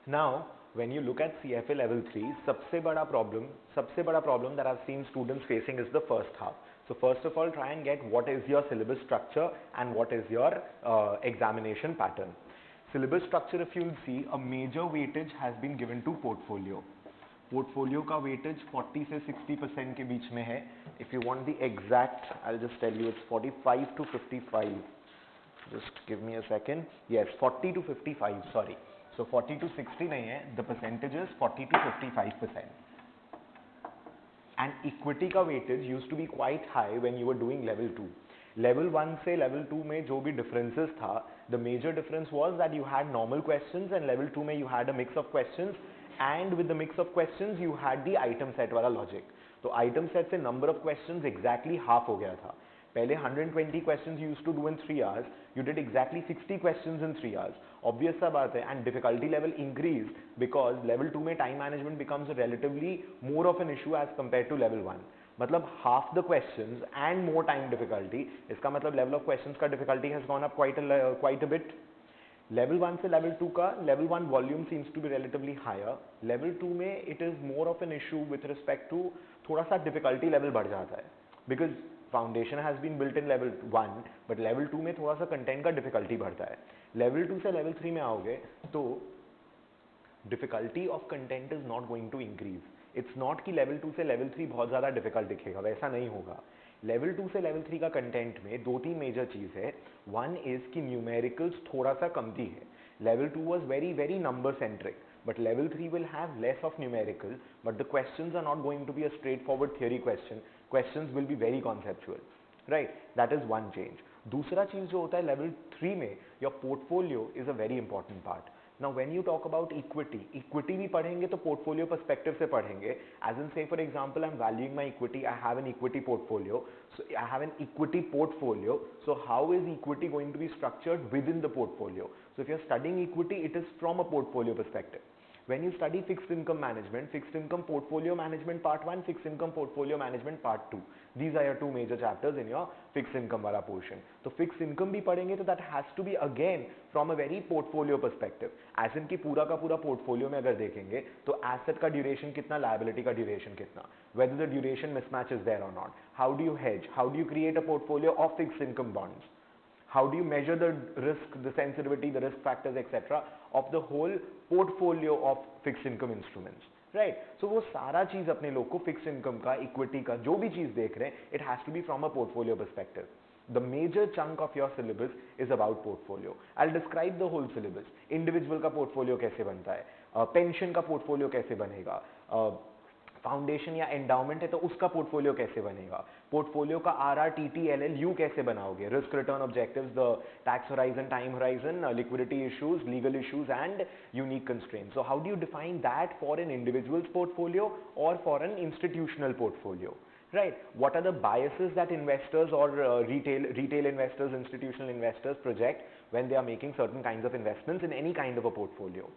Now, when you look at CFA level 3, सबसे बड़ा problem that I've seen students facing is the first half. So first of all, try and get what is your syllabus structure and what is your examination pattern. Syllabus structure, if you'll see, a major weightage has been given to portfolio. Portfolio का weightage 40 से 60% के बीच में है. If you want the exact, I'll just tell you, it's 45 to 55. Just give me a second. Yes, 40 to 55, sorry. So 40 to 60 नहीं है, the percentage is 40 to 55%. And equity का weightage used to be quite high when you were doing level 2. Level 1 से level 2 में जो भी differences था, the major difference was that you had normal questions and level 2 में you had a mix of questions, and with the mix of questions you had the item set वाला logic. तो item set से number of questions exactly half हो गया था. पहले 120 questions you used to do in 3 hours, you did exactly 60 questions in 3 hours. Obvious सा बात है, and difficulty level increased because level 2 में time management becomes relatively more of an issue as compared to level 1. मतलब half the questions and more time difficulty, इसका मतलब level of questions का difficulty has gone up quite a bit. Level 1 से level 2 का level 1 volume seems to be relatively higher. Level 2 में it is more of an issue with respect to थोड़ा सा difficulty level बढ़ जाता है, because foundation has been built in level 1, but level 2 में थोड़ा सा कंटेंट का डिफिकल्टी बढ़ता है. लेवल 2 से लेवल 3 में आओगे तो difficulty of content is not going to increase. It's not कि लेवल 2 से लेवल 3 बहुत ज़्यादा डिफिकल्ट दिखेगा, वैसा नहीं होगा. लेवल 2 से लेवल 3 का कंटेंट में 2-3 मेजर चीज़ है. वन इज़ कि न्यूमेरिकल्स थोड़ा सा कमती है. Level 2 was very number centric, but level 3 will have less of numerical, but the questions are not going to be a straightforward theory question. Questions will be very conceptual, right? That is one change. दूसरा चीज़ जो होता है level 3 में, your portfolio is a very important part. Now when you talk about equity भी पढ़ेंगे तो portfolio perspective से पढ़ेंगे. As in say for example, I'm valuing my equity, I have an equity portfolio. So I have an equity portfolio. So how is equity going to be structured within the portfolio? So if you're studying equity, it is from a portfolio perspective. When you study fixed income management, fixed income portfolio management part 1, fixed income portfolio management part 2. These are your two major chapters in your fixed income वाला portion. तो fixed income भी पढ़ेंगे तो that has to be again from a very portfolio perspective. As in कि पूरा का पूरा portfolio में अगर देखेंगे तो asset का duration कितना, liability का duration कितना, whether the duration mismatch is there or not. How do you hedge? How do you create a portfolio of fixed income bonds? How do you measure the risk, the sensitivity, the risk factors, etc. of the whole portfolio of fixed income instruments, right? So वो सारा चीज़ अपने लोग को fixed income का, equity का, जो भी चीज़ देख रहे हैं, it has to be from a portfolio perspective. The major chunk of your syllabus is about portfolio. I'll describe the whole syllabus. Individual का portfolio कैसे बनता है, pension का portfolio कैसे बनेगा, फाउंडेशन या एंडाउमेंट है तो उसका पोर्टफोलियो कैसे बनेगा, पोर्टफोलियो का आरआर टीटी एलएलयू कैसे बनाओगे, risk return objectives, the tax horizon, time horizon, liquidity issues, legal issues and unique constraints. So how do you define that for an individual's portfolio और for an institutional portfolio, right? What are the biases that investors or retail investors, institutional investors project when they are making certain kinds of investments in any kind of a portfolio?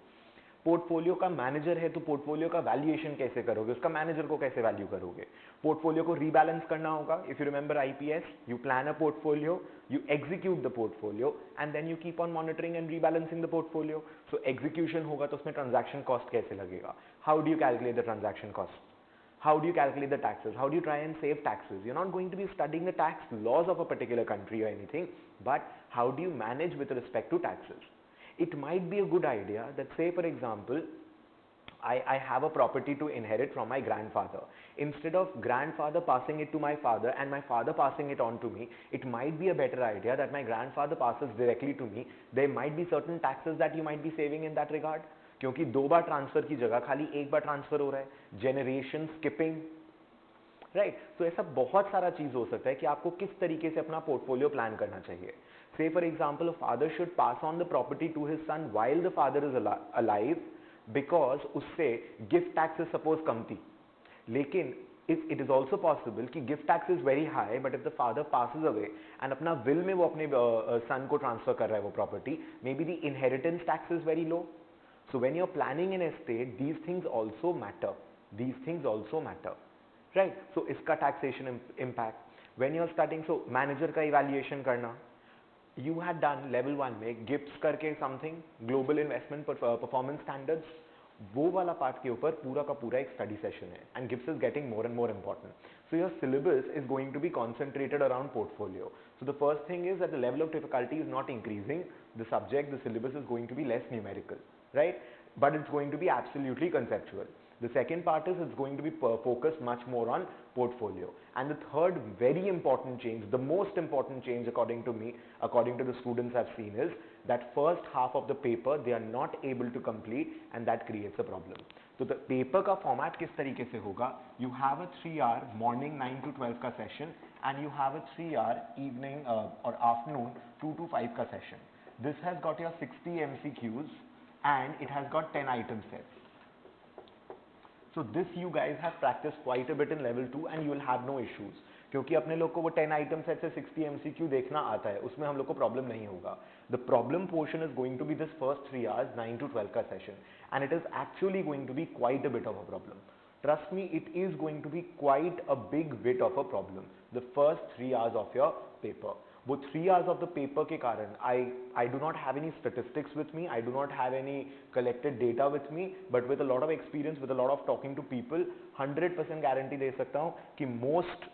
Portfolio का manager है तो portfolio का valuation कैसे करोगे, उसका manager को कैसे value करोगे, पोर्टफोलियो को रीबैलेंस करना होगा. If you remember IPS, you plan a portfolio, you execute the portfolio and then you keep on monitoring and rebalancing the portfolio. So execution होगा तो उसमें ट्रांजैक्शन कॉस्ट कैसे लगेगा, how do you calculate the transaction cost, how do you calculate the taxes, how do you try and save taxes. You're not going to be studying the tax laws of a particular country or anything, but how do you manage with respect to taxes. It might be a good idea that say for example, I have a property to inherit from my grandfather. Instead of grandfather passing it to my father and my father passing it on to me, it might be a better idea that my grandfather passes directly to me. There might be certain taxes that you might be saving in that regard, क्योंकि 2 बार transfer की जगह खाली 1 बार transfer हो रहा है. Generation skipping, right? तो ऐसा बहुत सारा चीज हो सकता है कि आपको किस तरीके से अपना पोर्टफोलियो प्लान करना चाहिए. Say for example, a father should pass on the property to his son while the father is alive, because उससे gift tax is suppose कमती. लेकिन if it is also possible कि gift tax is very high, but if the father passes away and अपना will में वो अपने son को transfer कर रहा है वो property, maybe the inheritance tax is very low. So when you're planning an estate, these things also matter. These things also matter, right? So इसका taxation impact. When you're starting, so manager का evaluation करना, you had done level 1 में GIPS करके something global investment performance standards, वो वाला part के ऊपर पूरा का पूरा एक स्टडी सेशन है and GIPS is getting more and more important. So your syllabus is going to be concentrated around portfolio. So the first thing is that the level of difficulty is not increasing. The subject, the syllabus is going to be less numerical, right? But it's going to be absolutely conceptual. The second part is it's going to be focused much more on portfolio. And the third very important change, the most important change according to me, according to the students I've seen, is that first half of the paper they are not able to complete, and that creates a problem. So the paper का format किस तरीके से होगा? You have a 3-hour morning 9 to 12 का session, and you have a 3-hour evening or afternoon 2 to 5 का session. This has got your 60 MCQs and it has got 10 item sets. So this you guys have practiced quite a bit in level 2 and you will have no issues, क्योंकि अपने लोग को वो 10 item set से 60 MCQ देखना आता है, उसमें हम लोग को problem नहीं होगा. The problem portion is going to be this first 3 hours 9 to 12 का session, and it is actually going to be quite a bit of a problem. Trust me, it is going to be quite a big bit of a problem, the first 3 hours of your paper. वो 3 hours of the paper के कारण I do not have any statistics with me, I do not have any collected data with me, but with a lot of experience, with a lot of talking to people, 100% guarantee दे सकता हूँ कि most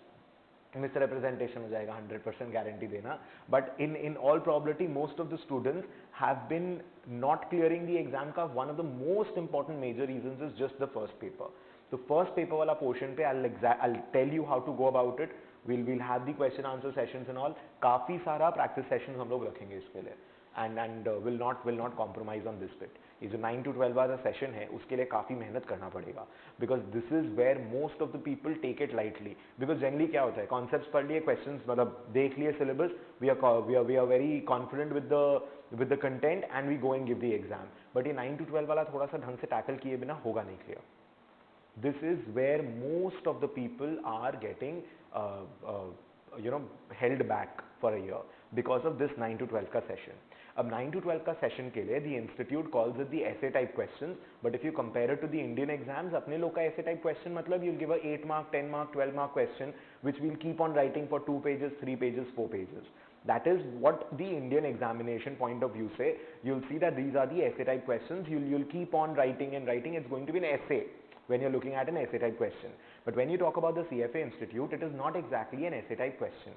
misrepresentation हो जाएगा, 100% guarantee देना, but in all probability most of the students have been not clearing the exam का one of the most important major reasons is just the first paper. So first paper वाला portion पे I'll tell you how to go about it. We'll have the question answer sessions and all. काफी सारा practice sessions हम लोग रखेंगे इसके लिए, and will not compromise on this bit. ये जो 9 to 12 वाला session है उसके लिए काफी मेहनत करना पड़ेगा, because this is where most of the people take it lightly. Because generally क्या होता है, concepts पढ़ लिए, questions मतलब देख लिए syllabus, we are very confident with the content and we go and give the exam. But ये 9 to 12 वाला थोड़ा सा ढंग से tackle किए बिना होगा नहीं clear. This is where most of the people are getting held back for a year because of this 9 to 12 का session. अब 9 to 12 का session के लिए the institute calls it the essay type questions, but if you compare it to the Indian exams, अपने लोग का essay type question मतलब you'll give a 8 mark, 10 mark, 12 mark question which we'll keep on writing for 2 pages, 3 pages, 4 pages. That is what the Indian examination point of view say. You'll see that these are the essay type questions. You'll keep on writing and writing. It's going to be an essay when you're looking at an essay type question. But when you talk about the CFA Institute, it is not exactly an essay type question.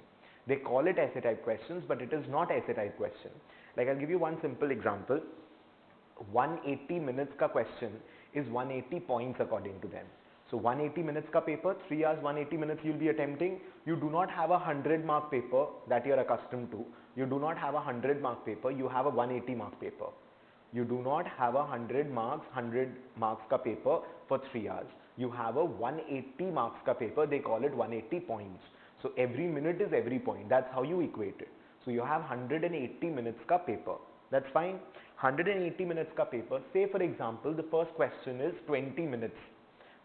They call it essay type questions, but it is not essay type question. Like I'll give you one simple example. 180 minutes ka question is 180 points according to them. So 180 minutes ka paper, 3 hours 180 minutes you'll be attempting. You do not have a 100 mark paper that you're accustomed to. You do not have a 100 mark paper, you have a 180 mark paper. You do not have a 100 marks ka paper for 3 hours. You have a 180 marks ka paper, they call it 180 points. So every minute is every point, that's how you equate it. So you have 180 minutes ka paper, that's fine. 180 minutes ka paper, say for example the first question is 20 minutes.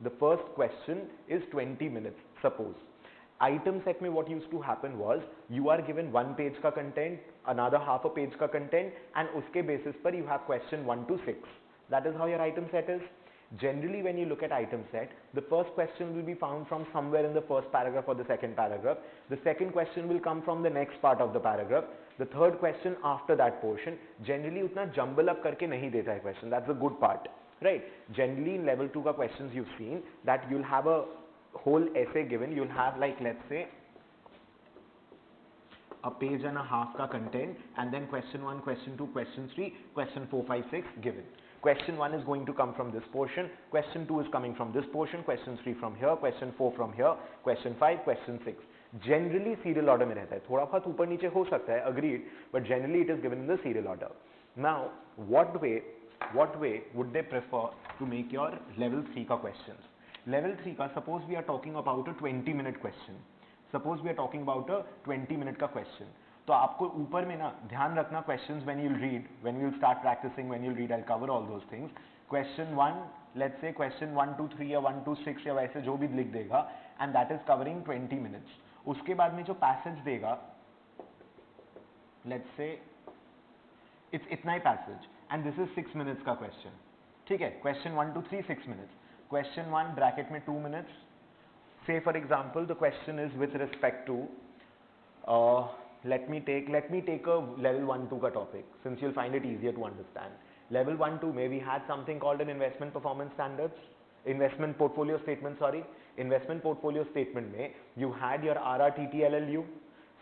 The first question is 20 minutes, suppose. Item set में what used to happen was you are given 1 page का content, another half a page का content, and उसके basis पर you have question 1 to 6. That is how your item set is. Generally when you look at item set, the first question will be found from somewhere in the first paragraph or the second paragraph. The second question will come from the next part of the paragraph. The third question after that portion. Generally उतना jumble up करके नहीं देता है question. That's the good part, right? Generally in level 2 का questions you've seen that you'll have a whole essay given. You'll have like let's say a page and a half ka content, and then question 1, question 2, question 3, question 4, 5, 6 given. Question 1 is going to come from this portion, question 2 is coming from this portion, question 3 from here, question 4 from here, question 5, question 6. Generally serial order में रहता है, थोड़ा बहुत ऊपर नीचे हो सकता है, agreed, but generally it is given in the serial order. Now, what way would they prefer to make your level 3 ka questions? Level 3 का, suppose we are talking about a 20-minute question. Suppose we are talking about a 20-minute का question. तो आपको ऊपर में ना ध्यान रखना questions when you'll read, when you'll start practicing, when you'll read, I'll cover all those things. Question 1, let's say question 1 to 3 या 1 to 6 या वैसे जो भी लिख देगा, and that is covering 20 minutes. उसके बाद में जो passage देगा, let's say it's इतना ही passage, and this is 6 minutes का question. ठीक है, question 1 to 3 6 minutes. Question 1 bracket में 2 minutes. Say for example the question is with respect to let me take a level 1-2 का topic, since you'll find it easier to understand. Level 1-2 में we had something called an investment performance standards, investment portfolio statement, sorry. Investment portfolio statement में you had your RRTTLLU.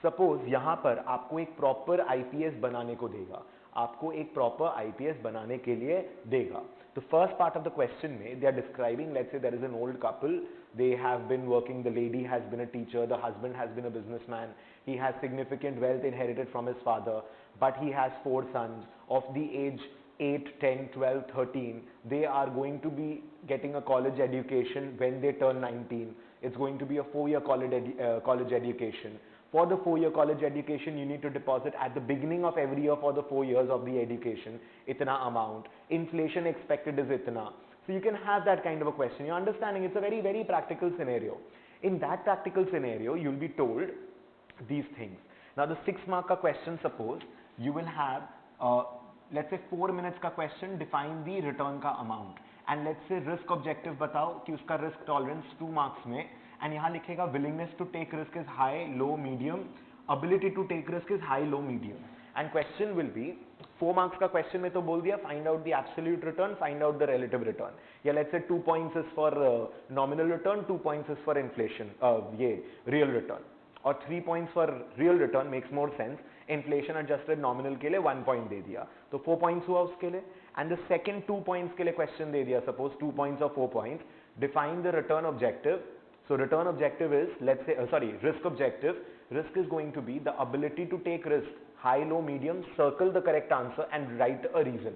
Suppose यहाँ पर आपको एक proper IPS बनाने को देगा, आपको एक proper IPS बनाने के लिए देगा. The first part of the question में they are describing, let's say there is an old couple, they have been working, the lady has been a teacher, the husband has been a businessman, he has significant wealth inherited from his father, but he has 4 sons of the age 8, 10, 12, 13. They are going to be getting a college education when they turn 19. It's going to be a 4-year college education. For the 4-year college education, you need to deposit at the beginning of every year for the 4 years of the education, itna amount. Inflation expected is itna. So you can have that kind of a question. You're understanding it's a very, very practical scenario. In that practical scenario, you'll be told these things. Now the 6 mark ka question, suppose you will have let's say 4 minutes का question, define the return का amount, and let's say risk objective बताओ कि उसका risk tolerance 2 marks में, and यहाँ लिखेगा willingness to take risk is high, low, medium, ability to take risk is high, low, medium, and question will be 4 marks का question में तो बोल दिया find out the absolute return, find out the relative return, या let's say 2 points is for nominal return, 2 points is for inflation, ये real return, और 3 points for real return makes more sense. Inflation adjusted nominal के लिए 1 point दे दिया, तो 4 points हुआ उसके लिए, and the second 2 points के लिए question दे दिया, suppose 2 points or 4 points, define the return objective. So return objective is, let's say, risk objective, risk is going to be the ability to take risk, high, low, medium, circle the correct answer and write a reason.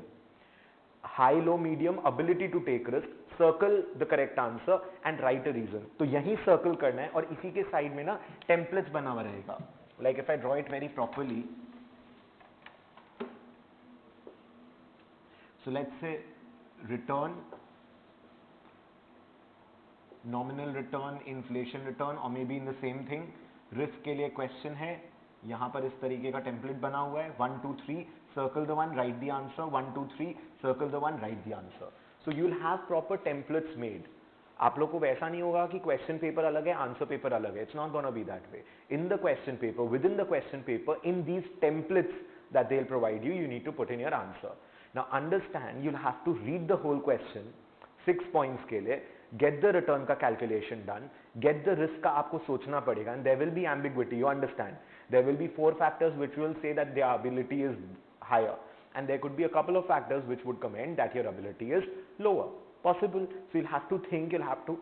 High, low, medium, ability to take risk, circle the correct answer and write a reason. तो यही circle करना है, और इसी के side में ना templates बना हुआ रहेगा. Like if I draw it very properly, so let's say return, nominal return, inflation return, or maybe in the same thing, risk के लिए question है, यहाँ पर इस तरीके का template बना हुआ है, 1, 2, 3, circle the one, write the answer, 1, 2, 3, circle the one, write the answer. So you'll have proper templates made. आप लोग को वैसा नहीं होगा कि क्वेश्चन पेपर अलग है, आंसर पेपर अलग है. It's not gonna be that way. In the question paper, within the question paper, in these templates that they will provide you, you need to put in your answer. Now understand, you will have to read the whole question 6 points के लिए, get the return का calculation done, get the risk का आपको सोचना पड़ेगा, and there will be ambiguity. You understand, there will B 4 factors which will say that their ability is higher, and there could be a couple of factors which would comment that your ability is lower. Possible. So you'll have to think, you'll have to,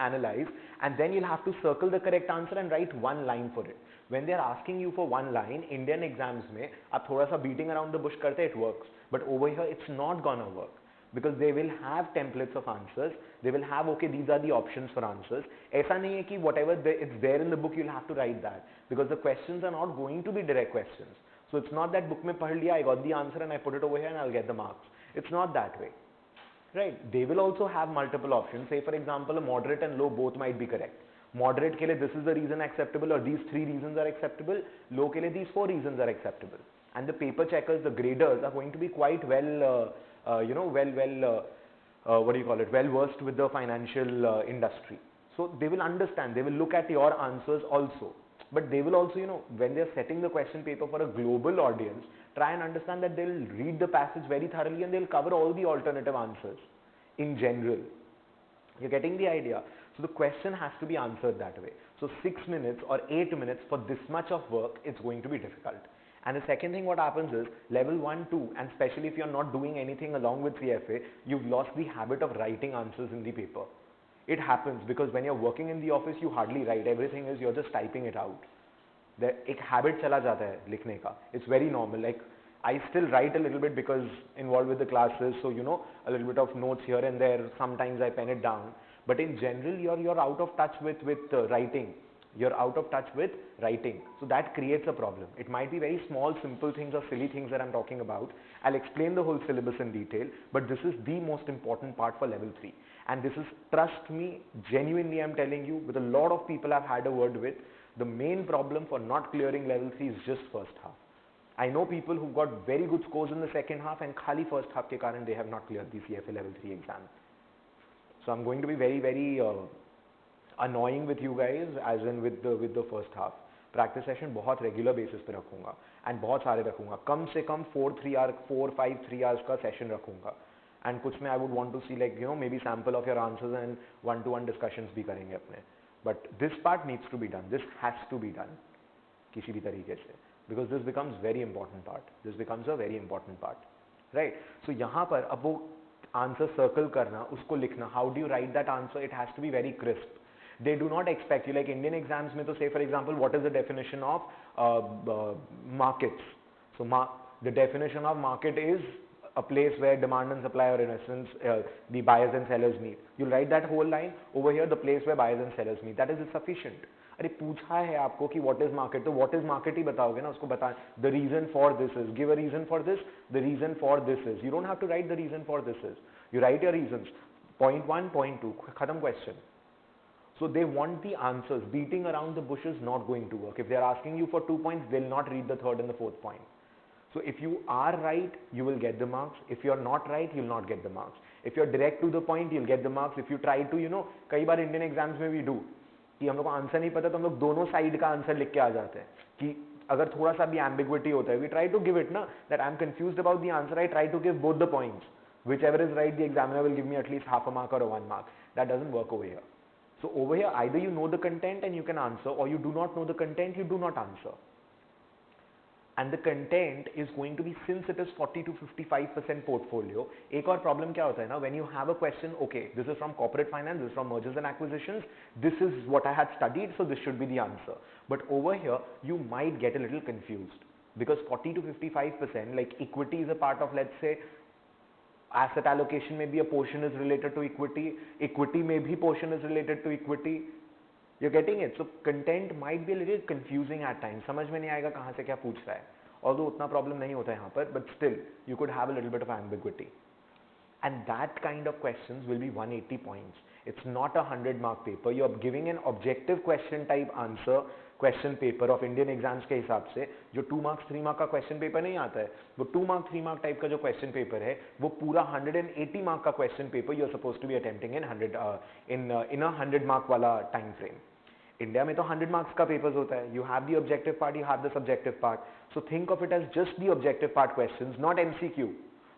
analyze, and then you'll have to circle the correct answer and write one line for it. When they are asking you for one line, Indian exams में आप थोड़ा सा beating around the bush करते, it works. But over here, it's not gonna work. Because they will have templates of answers, they will have, okay, these are the options for answers. ऐसा नहीं है कि whatever it's there in the book, you'll have to write that. Because the questions are not going to be direct questions. So it's not that book में पढ़ लिया, I got the answer and I put it over here and I'll get the marks. It's not that way. Right? They will also have multiple options. Say for example, a moderate and low both might be correct. Moderate के लिए this is the reason acceptable, or these 3 reasons are acceptable. Low के लिए these 4 reasons are acceptable. And the paper checkers, the graders are going to be quite well, well versed with the financial industry. So they will understand, they will look at your answers also. But they will also, when they are setting the question paper for a global audience, try and understand that they'll read the passage very thoroughly and they'll cover all the alternative answers in general. You're getting the idea? So the question has to be answered that way. So 6 minutes or 8 minutes for this much of work, it's going to be difficult. And the second thing what happens is, level 1, 2, and especially if you're not doing anything along with CFA, you've lost the habit of writing answers in the paper. It happens because when you're working in the office, you hardly write. Everything is, you're just typing it out. एक habit चला जाता है लिखने का. It's very normal. Like I still write a little bit because involved with the classes, so a little bit of notes here and there. Sometimes I pen it down. But in general, you're out of touch with writing. You're out of touch with writing. So that creates a problem. It might be very small, simple things or silly things that I'm talking about. I'll explain the whole syllabus in detail, but this is the most important part for level 3. And this is, trust me, genuinely I'm telling you, with a lot of people I've had a word with, the main problem for not clearing level 3 is just first half. I know people who got very good scores in the second half and khali first half ke karan they have not cleared the CFA level 3 exam. So I'm going to be very, very annoying with you guys, as in with the first half. Practice session बहुत regular basis पे रखूंगा and बहुत सारे रखूंगा, कम से कम 4 3 hours का सेशन रखूंगा एंड कुछ में I would want to see like you know maybe sample of your answers and 1-to-1 discussions भी करेंगे अपने, but this part needs to be done, this has to be done किसी भी तरीके से, because this becomes very important part, this becomes a very important part, right. So यहाँ पर अब वो आंसर सर्कल करना, उसको लिखना, how do you write that answer, it has to be very crisp. They do not expect you, like Indian exams में तो say for example what is the definition of markets. So the definition of market is a place where demand and supply, or in essence the buyers and sellers meet. You write that whole line over here, the place where buyers and sellers meet, that is sufficient. अरे पूछा है आपको कि what is market, तो what is market ही बताओगे ना, उसको बता, the reason for this is, give a reason for this, the reason for this is. You don't have to write the reason for this is, you write your reasons, point 1 point 2 खत्म question. So they want the answers. Beating around the bush is not going to work. If they are asking you for 2 points, they'll not read the third and the fourth point. So if you are right, you will get the marks. If you are not right, you'll not get the marks. If you're direct to the point, you'll get the marks. If you try to, you know, कई बार Indian exams में भी do कि हम लोग को answer नहीं पता तो हम लोग दोनों साइड का आंसर लिख के आ जाते हैं कि अगर थोड़ा सा भी ambiguity होता है, we try to give it ना, that I'm confused about the answer, I try to give both the points. Whichever is right, the examiner will give me at least half a mark or 1 mark. That doesn't work over here. So over here, either you know the content and you can answer, or you do not know the content, you do not answer. And the content is going to be, since it is 40 to 55% portfolio, एक और problem क्या होता है ना, when you have a question, okay, this is from corporate finance, this is from mergers and acquisitions, this is what I had studied, so this should be the answer. But over here, you might get a little confused, because 40 to 55%, like equity is a part of, let's say, asset allocation में भी a portion is related to equity, equity में भी portion is related to equity. You're getting it? So content might be a little confusing at times. समझ में नहीं आएगा कहाँ से क्या पूछ रहा है. Although उतना problem नहीं होता है यहाँ पर, but still you could have a little bit of ambiguity. And that kind of questions will be 180 points. It's not a 100-mark paper. You're giving an objective question type answer question paper of Indian exams के हिसाब से, जो 2 marks 3 mark का question paper नहीं आता है, वो 2 mark 3 mark type का जो क्वेश्चन पेपर है, वो पूरा 180 मार्क का question paper you are suppose to be attempting in a 100 mark वाला टाइम फ्रेम. इंडिया में तो 100 मार्क्स का पेपर्स होता है. You have the objective part, you have the subjective part. So think of it as just the objective part questions, not MCQ.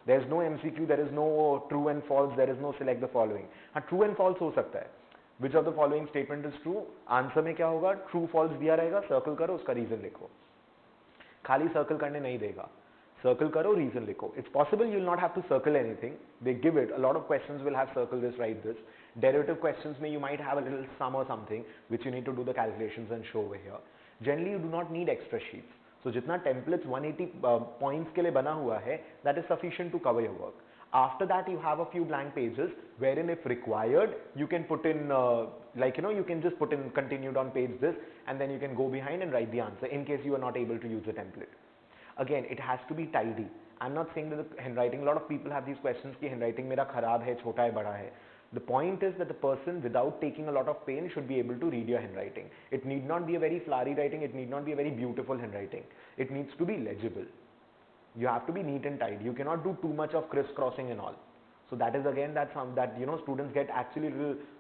There is no MCQ, there is no true and false, there is no select the following. हाँ, true and false हो सकता है. Which of the following statement is true? Answer में क्या होगा, true false दिया रहेगा, circle करो, उसका रीजन लिखो. खाली सर्कल करने नहीं देगा, सर्कल करो, रीजन लिखो. It's possible you will not have to circle anything. They give it, a lot of questions will have circle this, write this. Derivative questions में you might have a little some और something which you need to do the calculations and show over here. Generally you do not need extra sheets. So जितना templates 180 points के लिए बना हुआ है, that is sufficient to cover your work. After that, you have a few blank pages wherein if required, you can put in, you can just put in continued on page this, and then you can go behind and write the answer in case you are not able to use the template. Again, it has to be tidy. I'm not saying that the handwriting, a lot of people have these questions ki handwriting mera kharab hai, chota hai, bada hai. The point is that the person, without taking a lot of pain, should be able to read your handwriting. It need not be a very flowery writing, it need not be a very beautiful handwriting. It needs to be legible. You have to be neat and tidy. You cannot do too much of crisscrossing and all. So that is again that students get actually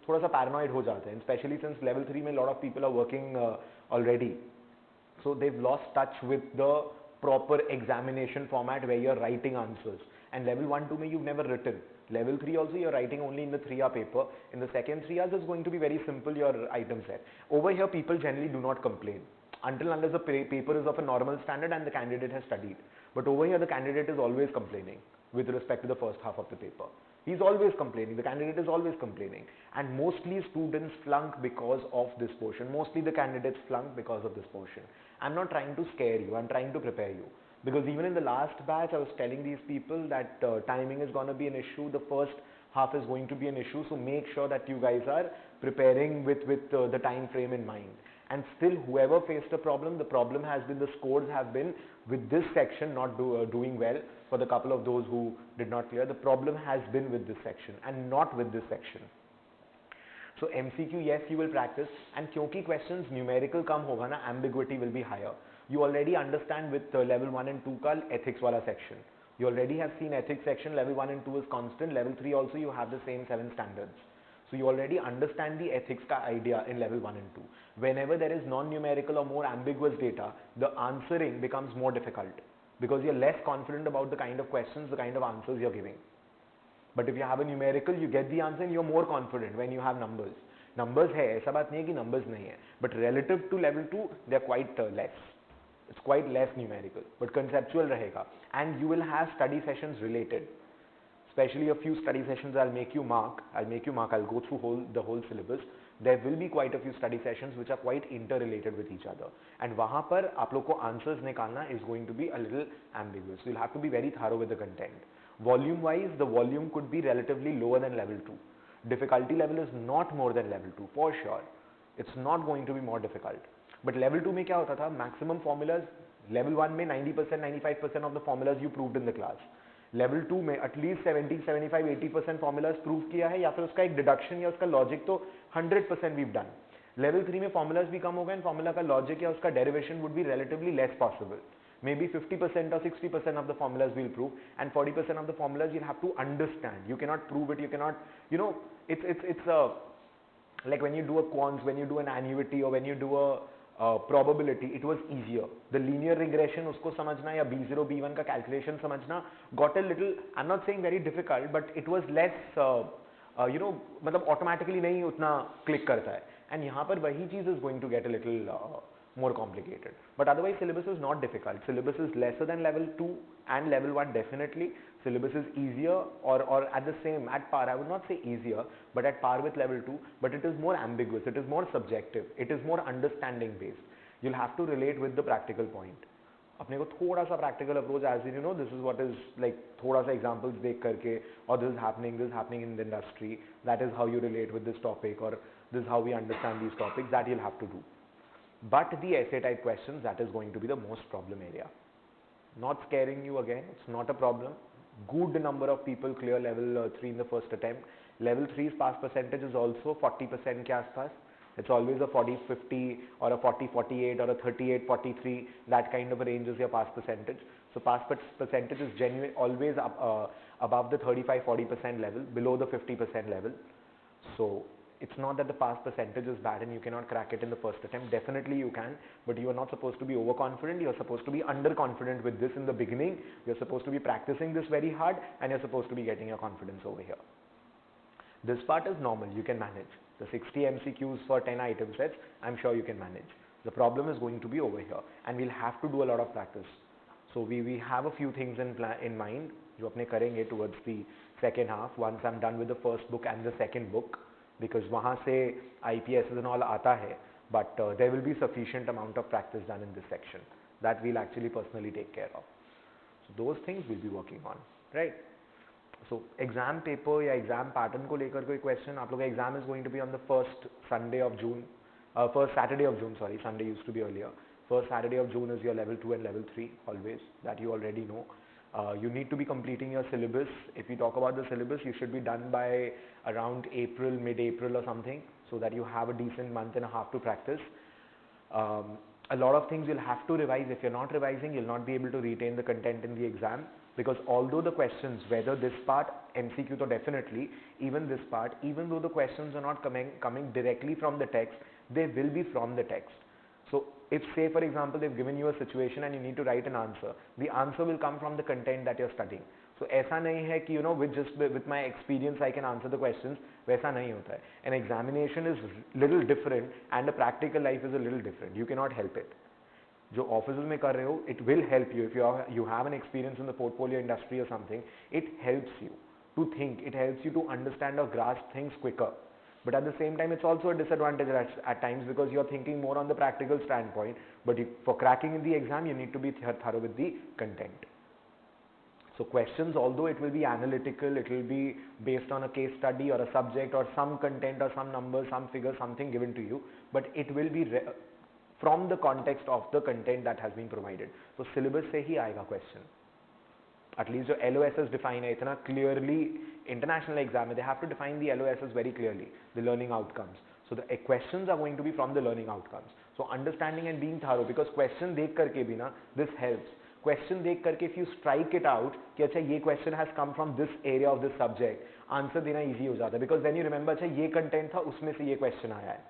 थोड़ा सा paranoid हो जाते हैं, especially since level 3 में a lot of people are working already. So they've lost touch with the proper examination format where you're writing answers. And level 1, 2 में you've never written. Level 3 also you're writing only in the 3-hour paper. In the second 3 hours it's going to be very simple, your item set. Over here people generally do not complain until unless the paper is of a normal standard and the candidate has studied. But over here the candidate is always complaining with respect to the first half of the paper. He's always complaining, the candidate is always complaining, and mostly students flunk because of this portion. Mostly the candidates flunk because of this portion. I'm not trying to scare you, I'm trying to prepare you. Because even in the last batch I was telling these people that timing is going to be an issue, the first half is going to be an issue, so make sure that you guys are preparing with the time frame in mind. And still whoever faced a problem, the problem has been the scores have been with this section not doing well. For the couple of those who did not clear, the problem has been with this section and not with this section. So MCQ, yes, you will practice, and क्योंकि questions numerical कम होगा ना, ambiguity will be higher. You already understand with level 1 and 2 का ethics वाला section. You already have seen ethics section, level 1 and 2 is constant, level 3 also you have the same 7 standards. So you already understand the ethics ka idea in level 1 and 2. Whenever there is non-numerical or more ambiguous data, the answering becomes more difficult because you're less confident about the kind of questions, the kind of answers you're giving. But if you have a numerical, you get the answer and you're more confident when you have numbers. Numbers है, ऐसा बात नहीं है कि numbers नहीं है, but relative to level 2, they're quite less. It's quite less numerical, but conceptual रहेगा. And you will have study sessions related. Especially a few study sessions I'll make you mark, I'll go through the whole syllabus. There will be quite a few study sessions which are quite interrelated with each other. And वहाँ पर आप लोग को answers निकालना is going to be a little ambiguous. So you'll have to be very thorough with the content. Volume wise, the volume could be relatively lower than level 2. Difficulty level is not more than level 2 for sure. It's not going to be more difficult. But level 2 में क्या होता था? Maximum formulas, level 1 में 90%, 95% of the formulas you proved in the class. Level 2 में at least 70, 75, 80% formulas prove किया है या फिर उसका एक deduction या उसका logic तो 100% we've done. Level 3 में formulas भी कम हो गए and formula का logic या उसका derivation would be relatively less possible. Maybe 50% or 60% of the formulas we'll prove and 40% of the formulas you'll have to understand. You cannot prove it, you cannot, you know, it's like when you do a quants, when you do an annuity or when you do a probability, it was easier. The linear regression उसको समझना या B0, B1 का calculation समझना got a little, I'm not saying very difficult, but it was less, you know, मतलब automatically नहीं उतना click करता है. And यहाँ पर वही चीज़ is going to get a little more complicated. But otherwise syllabus is not difficult. Syllabus is lesser than level 2 and level 1 definitely. Syllabus is easier or at the same, at par. I would not say easier, but at par with level 2. But it is more ambiguous. It is more subjective. It is more understanding based. You'll have to relate with the practical point. अपने को थोड़ा सा practical approach as in, you know, this is what is like थोड़ा सा examples देख करके or this is happening in the industry. That is how you relate with this topic or this is how we understand these topics. That you'll have to do. But the essay type questions, that is going to be the most problem area. Not scaring you again, it's not a problem. Good number of people clear level 3 in the first attempt. Level 3's pass percentage is also 40% के आसपास. It's always a 40-50 or a 40-48 or a 38-43. That kind of a range is your pass percentage. So pass percentage is genuine, always up, above the 35-40% level, below the 50% level. So it's not that the pass percentage is bad and you cannot crack it in the first attempt. Definitely you can, but you are not supposed to be overconfident. You are supposed to be underconfident with this in the beginning. You're supposed to be practicing this very hard and you're supposed to be getting your confidence over here. This part is normal, you can manage. The 60 MCQs for 10 item sets, I'm sure you can manage. The problem is going to be over here and we'll have to do a lot of practice. So we have a few things in mind जो अपने करेंगे towards the second half once I'm done with the first book and the second book. Because वहाँ से IPS and all आता है, but there will be sufficient amount of practice done in this section that we'll actually personally take care of. So those things we'll be working on, right? So exam paper या exam pattern को लेकर कोई question, आप लोग का exam is going to be on the first Saturday of June, sorry, Sunday used to be earlier. First Saturday of June is your level 2 and level 3 always, that you already know. You need to be completing your syllabus. If we talk about the syllabus, you should be done by around April, mid-April or something, so that you have a decent month and a half to practice. A lot of things you'll have to revise. If you're not revising, you'll not be able to retain the content in the exam, because although the questions, whether this part, MCQ to definitely, even this part, even though the questions are not coming directly from the text, they will be from the text. So if, say for example, they've given you a situation and you need to write an answer, the answer will come from the content that you're studying. So ऐसा नहीं है कि, you know, with my experience I can answer the questions. वैसा नहीं होता है. An examination is little different and a practical life is a little different. You cannot help it. जो offices में कर रहे हो, it will help you. If you have an experience in the portfolio industry or something, it helps you to think. It helps you to understand or grasp things quicker. But at the same time, it's also a disadvantage at times, because you're thinking more on the practical standpoint. But for cracking in the exam, you need to be thorough with the content. So questions, although it will be analytical, it will be based on a case study or a subject or some content or some numbers, some figures, something given to you, but it will be from the context of the content that has been provided. So syllabus से ही आएगा question. At least जो LOSs define है इतना clearly, international exam, they have to define the LOSs very clearly, the learning outcomes. So the questions are going to be from the learning outcomes. So understanding and being thorough, because question देख करके भी ना, this helps. Question देख करके if you strike it out कि अच्छा ये question has come from this area of this subject, answer देना ईजी हो जाता है, बिकॉज देन यू रिमेंबर अच्छा ये कंटेंट था उसमें से ये क्वेश्चन आया है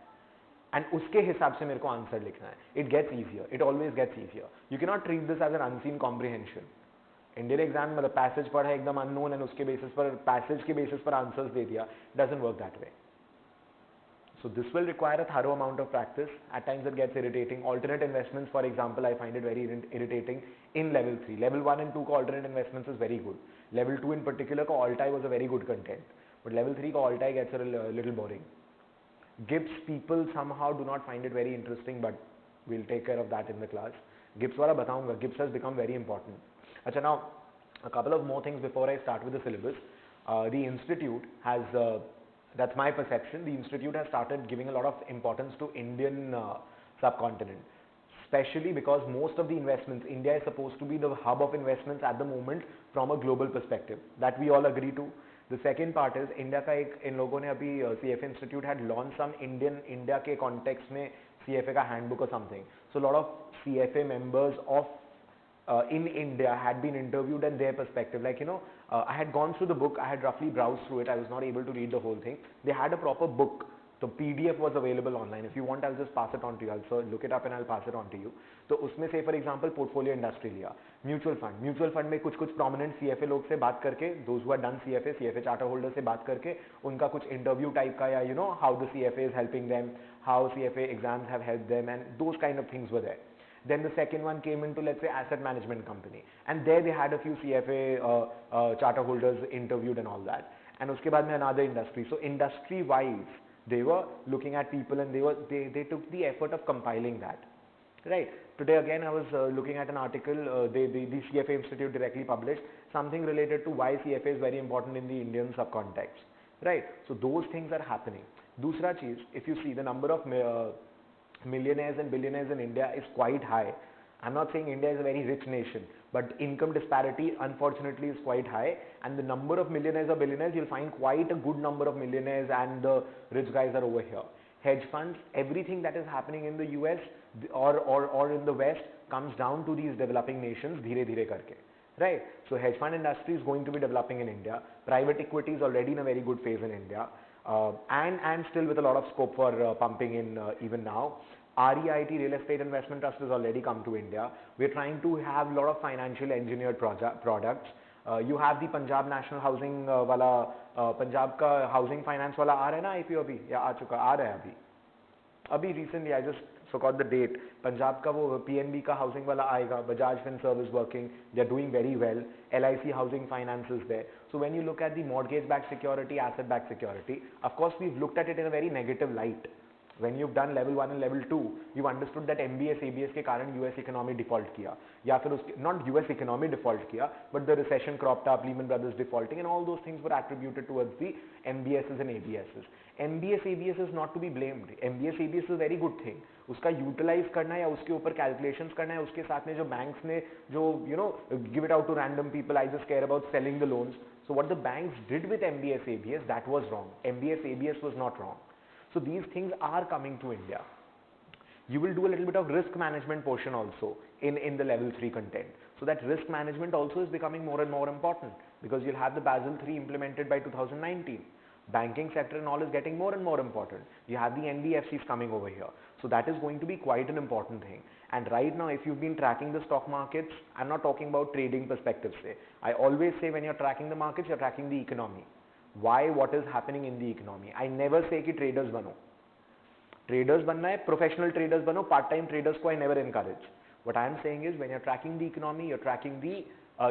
एंड उसके हिसाब से मेरे को आंसर लिखना है. It gets easier, it always gets easier. You can not treat this as an unseen comprehension. Indian exam मतलब पैसेज पढ़ा एकदम अननोन एंड उसके बेसिस पर पैसेज के बेसिस पर आंसर्स दे दिया, doesn't work that way. So this will require a thorough amount of practice. At times it gets irritating. Alternate investments, for example, I find it very irritating in level 3. Level 1 and 2 का alternate investments is very good. Level 2 in particular का Altai was a very good content. But level 3 का Altai gets a little boring. GIPS people somehow do not find it very interesting, but we'll take care of that in the class. GIPS वाला बताऊंगा. GIPS has become very important. अच्छा, now a couple of more things before I start with the syllabus. The institute has that's my perception. The institute has started giving a lot of importance to Indian subcontinent, especially because most of the investments, India is supposed to be the hub of investments at the moment from a global perspective. That we all agree to. The second part is India का एक इन लोगों ने अभी CFA Institute had launched some India के context में CFA का handbook or something. So a lot of CFA members of in India had been interviewed and their perspective, like I had gone through the book, I had roughly browsed through it, I was not able to read the whole thing. They had a proper book, the PDF was available online. If you want, I'll just pass it on to you. I'll look it up and I'll pass it on to you. तो उसमें से for example portfolio industry लिया, mutual fund में कुछ prominent CFA लोग से बात करके, those who had done CFA charter holder से बात करके उनका कुछ interview type का या how the CFA is helping them, how CFA exams have helped them, and those kind of things were there. Then the second one came into, let's say, asset management company, and there they had a few CFA charter holders interviewed and all that. And uske baad mein another industry. So industry wise, they were looking at people and they took the effort of compiling that. Right. Today again I was looking at an article the CFA Institute directly published something related to why CFA is very important in the Indian subcontext. Right. So those things are happening. Dusra cheez, if you see the number of millionaires and billionaires in India is quite high. I'm not saying India is a very rich nation, but income disparity unfortunately is quite high, and the number of millionaires or billionaires, you'll find quite a good number of millionaires and the rich guys are over here. Hedge funds, everything that is happening in the US or in the West comes down to these developing nations dheere dheere karke. Right? So hedge fund industry is going to be developing in India. Private equity is already in a very good phase in India. And still with a lot of scope for pumping in even now. REIT, Real Estate Investment Trust, has already come to India. We're trying to have a lot of financial engineered products. You have the Punjab National Housing wala, Punjab ka housing finance wala aa raha hai na IPO abhi, ya aa chuka, aa raha hai abhi recently I just forgot the date. Punjab ka wo PNB ka housing wala aayega, Bajaj Finserv is working, they're doing very well, LIC housing finance is there. So when you look at the mortgage backed security, asset backed security, of course we've looked at it in a very negative light. When you've done level 1 and level 2, you've understood that MBS, ABS के कारण US economy default किया, या फिर उसके not US economy default किया, but the recession cropped up, Lehman Brothers defaulting, and all those things were attributed towards the MBSs and ABSs. MBS, ABS is not to be blamed. MBS, ABS is a very good thing. उसका utilize करना है या उसके ऊपर calculations करना है, उसके साथ में जो banks ने जो give it out to random people, I just care about selling the loans. So what the banks did with MBS, ABS, that was wrong. MBS, ABS was not wrong. So these things are coming to India. You will do a little bit of risk management portion also in the level 3 content. So that risk management also is becoming more and more important because you'll have the Basel III implemented by 2019. Banking sector and all is getting more and more important. You have the NBFCs coming over here. So that is going to be quite an important thing. And right now, if you've been tracking the stock markets, I'm not talking about trading perspectives. I always say when you're tracking the markets, you're tracking the economy. Why, what is happening in the economy. I never say कि traders बनो. Traders बनना है, professional traders बनो, part-time traders को I never encourage. What I am saying is when you're tracking the economy, you're tracking the,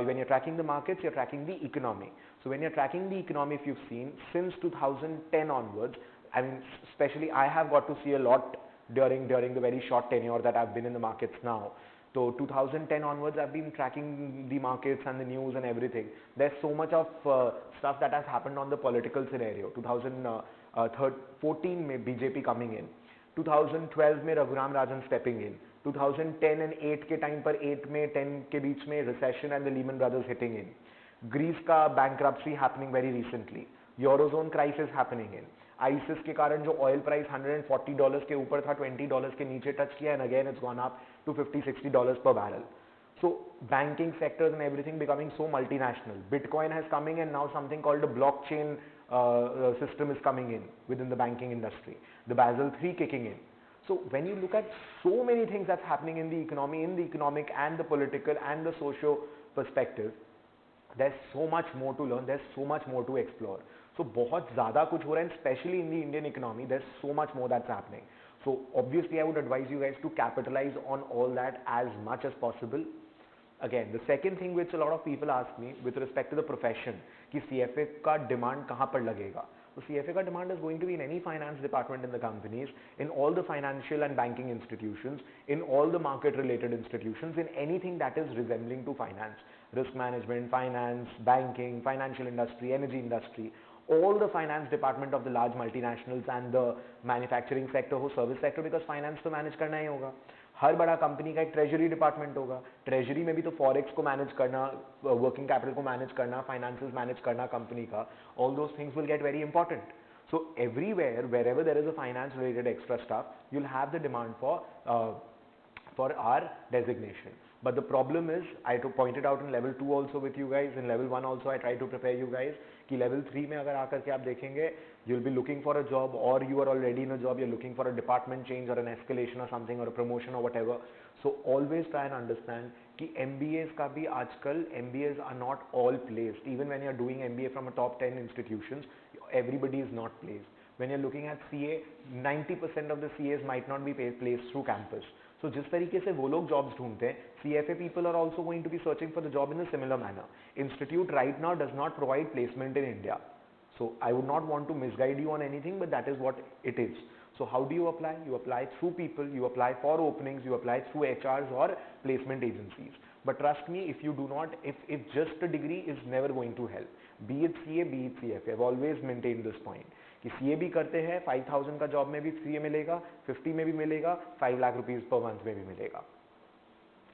when you're tracking the markets, you're tracking the economy. So when you're tracking the economy, if you've seen, since 2010 onwards, I mean, especially I have got to see a lot during the very short tenure that I've been in the markets now. So 2010 onwards, I've been tracking the markets and the news and everything. There's so much of stuff that has happened on the political scenario. 2014 में BJP coming in, 2012 में Raghuram Rajan stepping in, 2010 and 8 के time पर 8 में 10 के बीच में recession and the Lehman Brothers hitting in, Greece का bankruptcy happening very recently, Eurozone crisis happening in, ISIS के कारण जो oil price $140 के ऊपर था, $20 के नीचे touch किया, and again it's gone up to $50-60 per barrel. So banking sectors and everything becoming so multinational. Bitcoin has coming and now something called a blockchain system is coming in within the banking industry. The Basel III kicking in. So when you look at so many things that's happening in the economy, in the economic and the political and the socio perspective, there's so much more to learn, there's so much more to explore. So बहुत ज़्यादा कुछ हो रहा है, especially in the Indian economy, there's so much more that's happening. So obviously I would advise you guys to capitalize on all that as much as possible. Again, the second thing which a lot of people ask me with respect to the profession, कि CFA का demand कहाँ पर लगेगा? So CFA का demand is going to be in any finance department in the companies, in all the financial and banking institutions, in all the market related institutions, in anything that is resembling to finance, risk management, finance, banking, financial industry, energy industry, all the finance department of the large multinationals and the manufacturing sector हो, service sector, because finance तो manage करना ही होगा. हर बड़ा company का एक treasury department होगा. Treasury में भी तो फॉरेक्स को मैनेज करना, वर्किंग कैपिटल को मैनेज करना, फाइनेंसेस मैनेज करना कंपनी का, all those things will get very important. So everywhere, wherever there is a finance related extra stuff, you'll have the demand for our designation. But the problem is, I pointed out in level 2 also with you guys, in level 1 also I try to prepare you guys, कि level 3 में अगर आकर के आप देखेंगे, you'll be looking for a job or you are already in a job, you're looking for a department change or an escalation or something or a promotion or whatever. So always try and understand कि MBAs का भी आजकल, MBAs are not all placed. Even when you're doing MBA from a top 10 institutions, everybody is not placed. When you're looking at CA, 90% of the CAs might not be placed through campus. So जिस तरीके से वो लोग jobs ढूंढते हैं, CFA people are also going to be searching for the job in a similar manner. Institute right now does not provide placement in India. So I would not want to misguide you on anything, but that is what it is. So how do you apply? You apply through people, you apply for openings, you apply through HRs or placement agencies. But trust me, if you do not, if just a degree is never going to help. Be it CA, be it CFA. I've always maintained this point. कि CA भी करते हैं, 5,000 का job में भी CA मिलेगा, 50 में भी मिलेगा, 5 लाख रुपीस पर मंथ में भी मिलेगा.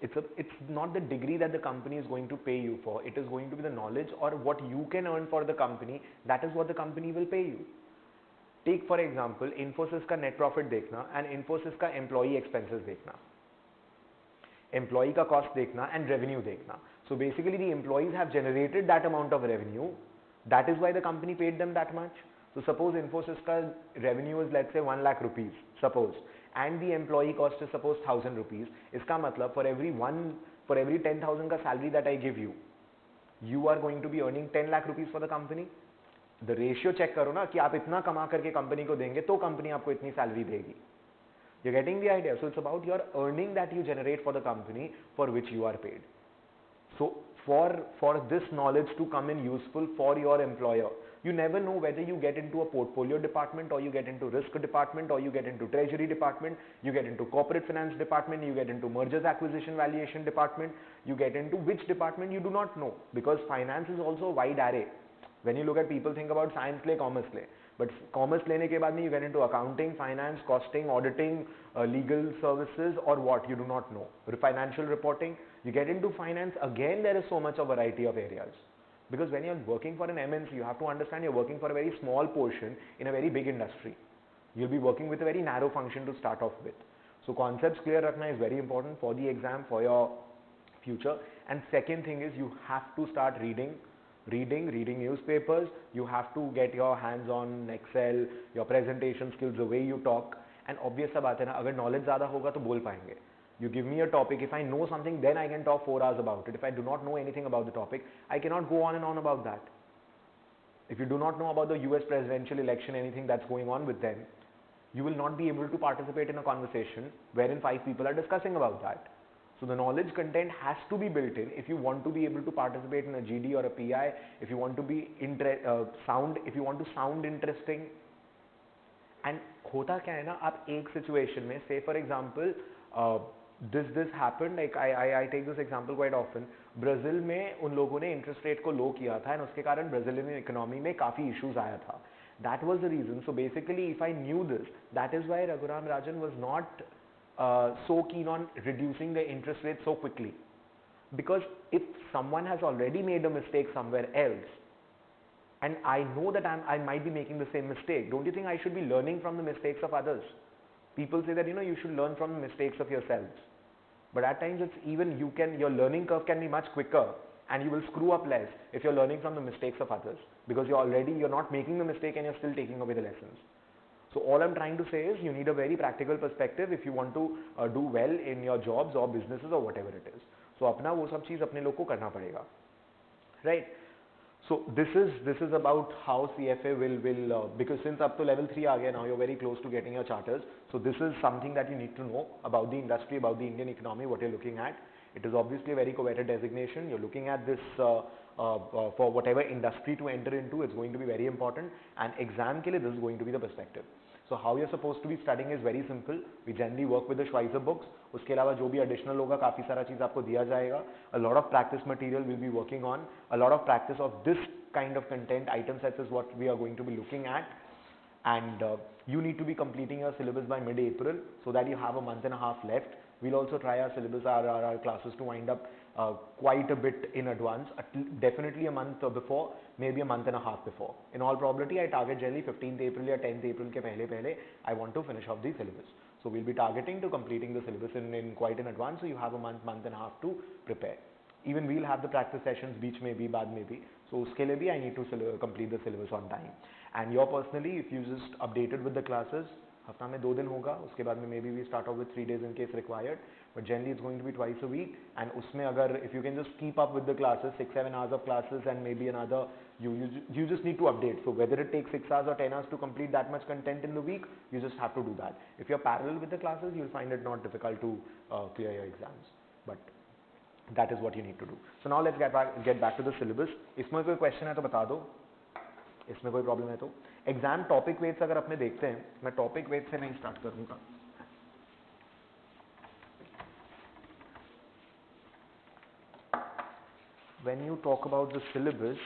It's not the degree that the company is going to pay you for. It is going to be the knowledge or what you can earn for the company. That is what the company will pay you. Take for example, Infosys का net profit देखना and Infosys का employee expenses देखना. Employee का cost देखना and revenue देखना. So basically the employees have generated that amount of revenue. That is why the company paid them that much. So suppose Infosys का revenue is let's say 1 lakh rupees, suppose, and the employee cost is suppose 1,000 rupees. इसका मतलब for every 10,000 का salary that I give you, you are going to be earning 10 lakh rupees for the company. The ratio check करो ना कि आप इतना कमा करके कंपनी को देंगे तो कंपनी आपको इतनी सैलरी देगी. You're getting the idea. So it's about your earning that you generate for the company for which you are paid. So for this knowledge to come in useful for your employer, you never know whether you get into a portfolio department or you get into risk department or you get into treasury department, you get into corporate finance department, you get into mergers acquisition valuation department, you get into which department you do not know, because finance is also a wide array. When you look at, people think about science ले, commerce ले, but commerce लेने के बाद में you get into accounting, finance, costing, auditing, legal services or what, you do not know. Financial reporting, you get into finance, again there is so much of variety of areas. Because when you're working for an MNC, you have to understand you're working for a very small portion in a very big industry. You'll be working with a very narrow function to start off with. So concepts clear रखना is very important for the exam, for your future. And second thing is you have to start reading newspapers. You have to get your hands on Excel, your presentation skills, the way you talk. And obvious सा बात है ना, अगर knowledge ज़्यादा होगा तो बोल पाएंगे. You give me a topic, if I know something, then I can talk 4 hours about it. If I do not know anything about the topic, I cannot go on and on about that. If you do not know about the US presidential election, anything that's going on with them, you will not be able to participate in a conversation wherein 5 people are discussing about that. So the knowledge content has to be built in if you want to be able to participate in a GD or a PI, if you want to be if you want to sound interesting. And होता क्या है ना, आप एक situation में, say for example, this happened, like I take this example quite often. Brazil में उन लोगों ने इंटरेस्ट रेट को लो किया था, और उसके कारण ब्राज़ीलियन इकोनॉमी में काफ़ी इश्यूज आया था. That was the reason. So basically, if I knew this, that is why Raghuram Rajan was not so keen on reducing the interest rate so quickly. Because if someone has already made a mistake somewhere else, and I know that I might be making the same mistake, don't you think I should be learning from the mistakes of others? People say that, you should learn from the mistakes of yourselves. but at times it's even your learning curve can be much quicker and you will screw up less if you're learning from the mistakes of others, because you're not making the mistake and you're still taking away the lessons. So all I'm trying to say is you need a very practical perspective if you want to do well in your jobs or businesses or whatever it is. So अपना वो सब चीज़ अपने लोग को करना पड़ेगा, right? So this is about how CFA will because since up to level 3 आ गया, now you're very close to getting your charters. So this is something that you need to know about the industry, about the Indian economy, what you're looking at. It is obviously a very coveted designation. You're looking at this for whatever industry to enter into. It's going to be very important, and exam के लिए this is going to be the perspective. So how you're supposed to be studying is very simple. We generally work with the Schweitzer books. उसके अलावा जो भी additional होगा काफ़ी सारा चीज़ आपको दिया जाएगा. A lot of practice material we'll be working on. A lot of practice of this kind of content item sets is what we are going to be looking at. And you need to be completing your syllabus by mid-April so that you have a month and a half left. We'll also try our syllabus, our classes to wind up quite a bit in advance, definitely a month before, maybe a month and a half before. In all probability, I target generally 15th April or 10th April के पहले I want to finish off the syllabus. So we'll be targeting to completing the syllabus in quite in advance, so you have a month and a half to prepare. Even we'll have the practice sessions, beach में भी, बाद में भी. So उसके लिए भी I need to complete the syllabus on time. And you're personally, if you just updated with the classes, हफ्ता में 2 दिन होगा, उसके बाद में maybe we start off with 3 days in case required, but generally it's going to be twice a week. And उसमें अगर if you can just keep up with the classes, 6-7 hours of classes and maybe another, you just need to update. So whether it takes 6 hours or 10 hours to complete that much content in the week, you just have to do that. If you're parallel with the classes, you'll find it not difficult to clear your exams. But that is what you need to do. So now let's get back to the syllabus. इसमें कोई question है तो बता दो. इसमें कोई problem है तो. एग्जाम टॉपिक वेट अगर अपने देखते हैं, मैं टॉपिक वेट से नहीं स्टार्ट करूंगा. When you talk about the syllabus,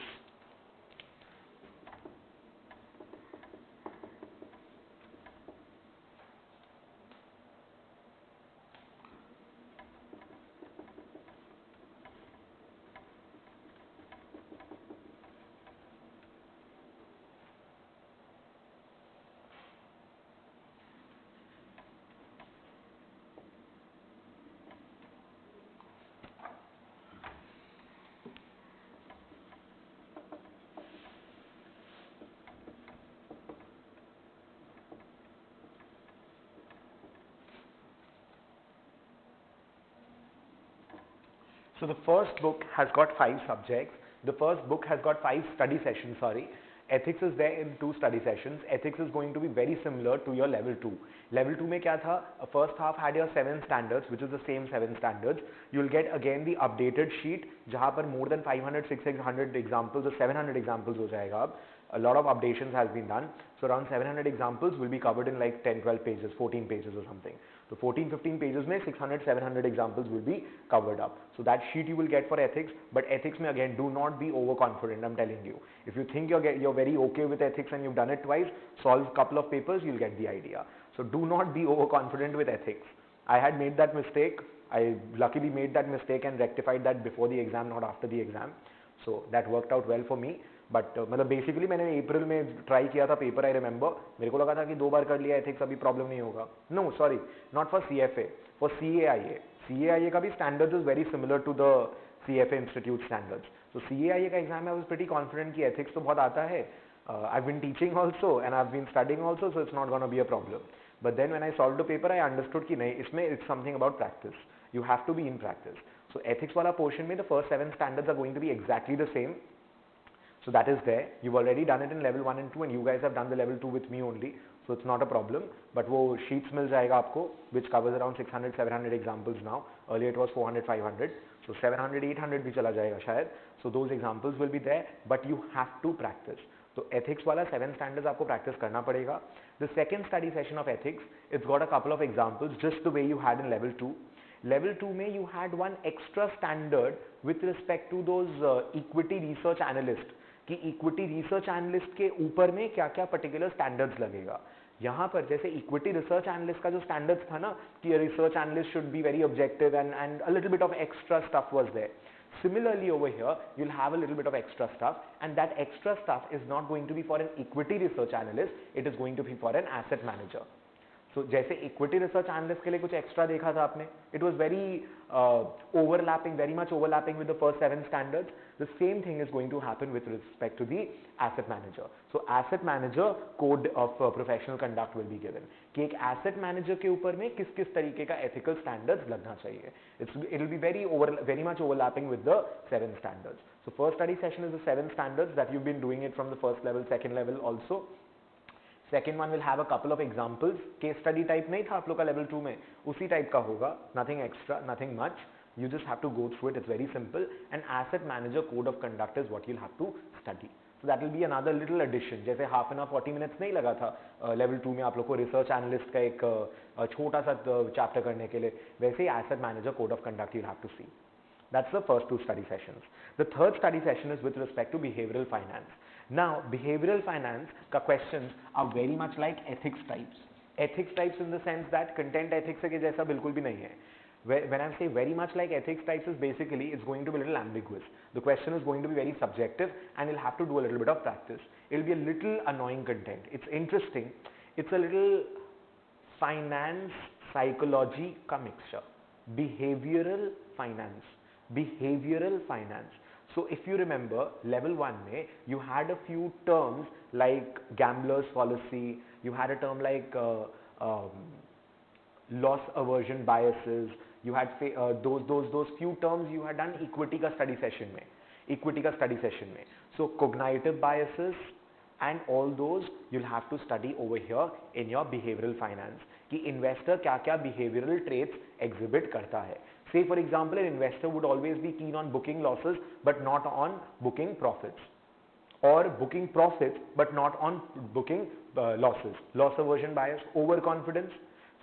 so the first book has got 5 subjects. The first book has got 5 study sessions, sorry. Ethics is there in 2 study sessions. Ethics is going to be very similar to your level 2. Level 2 में क्या था? First half had your 7 standards, which is the same 7 standards. You'll get again the updated sheet, जहाँ पर more than 500, 600 examples or 700 examples हो जाएगा अब. A lot of updations has been done. So around 700 examples will be covered in like 10, 12 pages, 14 pages or something. So 14, 15 pages में 600, 700 examples will be covered up. So that sheet you will get for ethics, but ethics में again, do not be overconfident, I'm telling you. If you think you're very okay with ethics and you've done it twice, solve a couple of papers, you'll get the idea. So do not be overconfident with ethics. I had made that mistake. I luckily made that mistake and rectified that before the exam, not after the exam. So that worked out well for me. But मतलब basically मैंने अप्रैल में try किया था paper, I remember. मेरे को लगा था कि 2 बार कर लिया एथिक्स अभी प्रॉब्लम नहीं होगा. No sorry, not for CFA, for CAIA. CAIA का भी standards is very similar to the CFA institute standards. तो CAIA का exam I was pretty confident कि एथिक्स तो बहुत आता है. I've been teaching also and I've been studying also, so it's not going to be a problem. But then when I solved the paper, I understood कि नहीं, इसमें it's something about practice. You have to be in practice. So ethics वाला portion में the first 7 standards are going to be exactly the same. So that is there. You've already done it in level 1 and 2 and you guys have done the level 2 with me only. So it's not a problem. But वो sheets मिल जाएगा आपको, which covers around 600, 700 examples now. Earlier it was 400, 500. So 700, 800 भी चला जाएगा शायद. So those examples will be there, but you have to practice. तो ethics वाला 7 standards आपको practice करना पड़ेगा. The second study session of ethics, it's got a couple of examples just the way you had in level 2. Level 2 में you had one extra standard with respect to those equity research analyst. कि equity research analyst के ऊपर में क्या क्या particular standards लगेगा. यहाँ पर जैसे इक्विटी रिसर्च एनालिस्ट का जो स्टैंडर्ड्स था ना कि research analyst should be very objective and a little bit of extra stuff was there. Similarly over here, you'll have a little bit of extra stuff, and that extra stuff is not going to be for an equity research analyst, it is going to be for an asset manager. सो जैसे equity research analyst के लिए कुछ extra देखा था आपने, it was very overlapping, very much overlapping with the first 7 standards. The same thing is going to happen with respect to the asset manager. So asset manager code of professional conduct will be given कि एक asset manager के ऊपर में किस किस तरीके का ethical standards लगना चाहिए. It will be very much overlapping with the 7 standards. So first study session is the 7 standards that you've been doing it from the first level, second level also. Second one will have a couple of examples. Case study type नहीं था आप लोग का level 2 में, उसी type का होगा. Nothing extra, nothing much. You just have to go through it. It's very simple. And asset manager code of conduct is what you'll have to study. So that will be another little addition. जैसे half an hour 40 minutes नहीं लगा था level 2 में आप लोग को research analyst का एक छोटा सा chapter करने के लिए, वैसे ही asset manager code of conduct you'll have to see. That's the first 2 study sessions. The third study session is with respect to behavioral finance. Now, behavioral finance ka questions are very much like ethics types. Ethics types in the sense that content ethics ke jaisa bilkul bhi nahi hai. When I say very much like ethics types is basically it's going to be a little ambiguous. The question is going to be very subjective and you'll have to do a little bit of practice. It'll be a little annoying content. It's interesting. It's a little finance psychology ka mixture. Behavioral finance. Behavioral finance. So if you remember level 1 mein you had a few terms like gambler's policy, you had a term like loss aversion biases, you had those few terms you had done equity ka study session mein. So cognitive biases and all those you'll have to study over here in your behavioral finance कि investor क्या क्या behavioral traits exhibit करता है. Say for example, an investor would always be keen on booking losses but not on booking profits, or booking profits but not on booking losses. Loss aversion bias, overconfidence.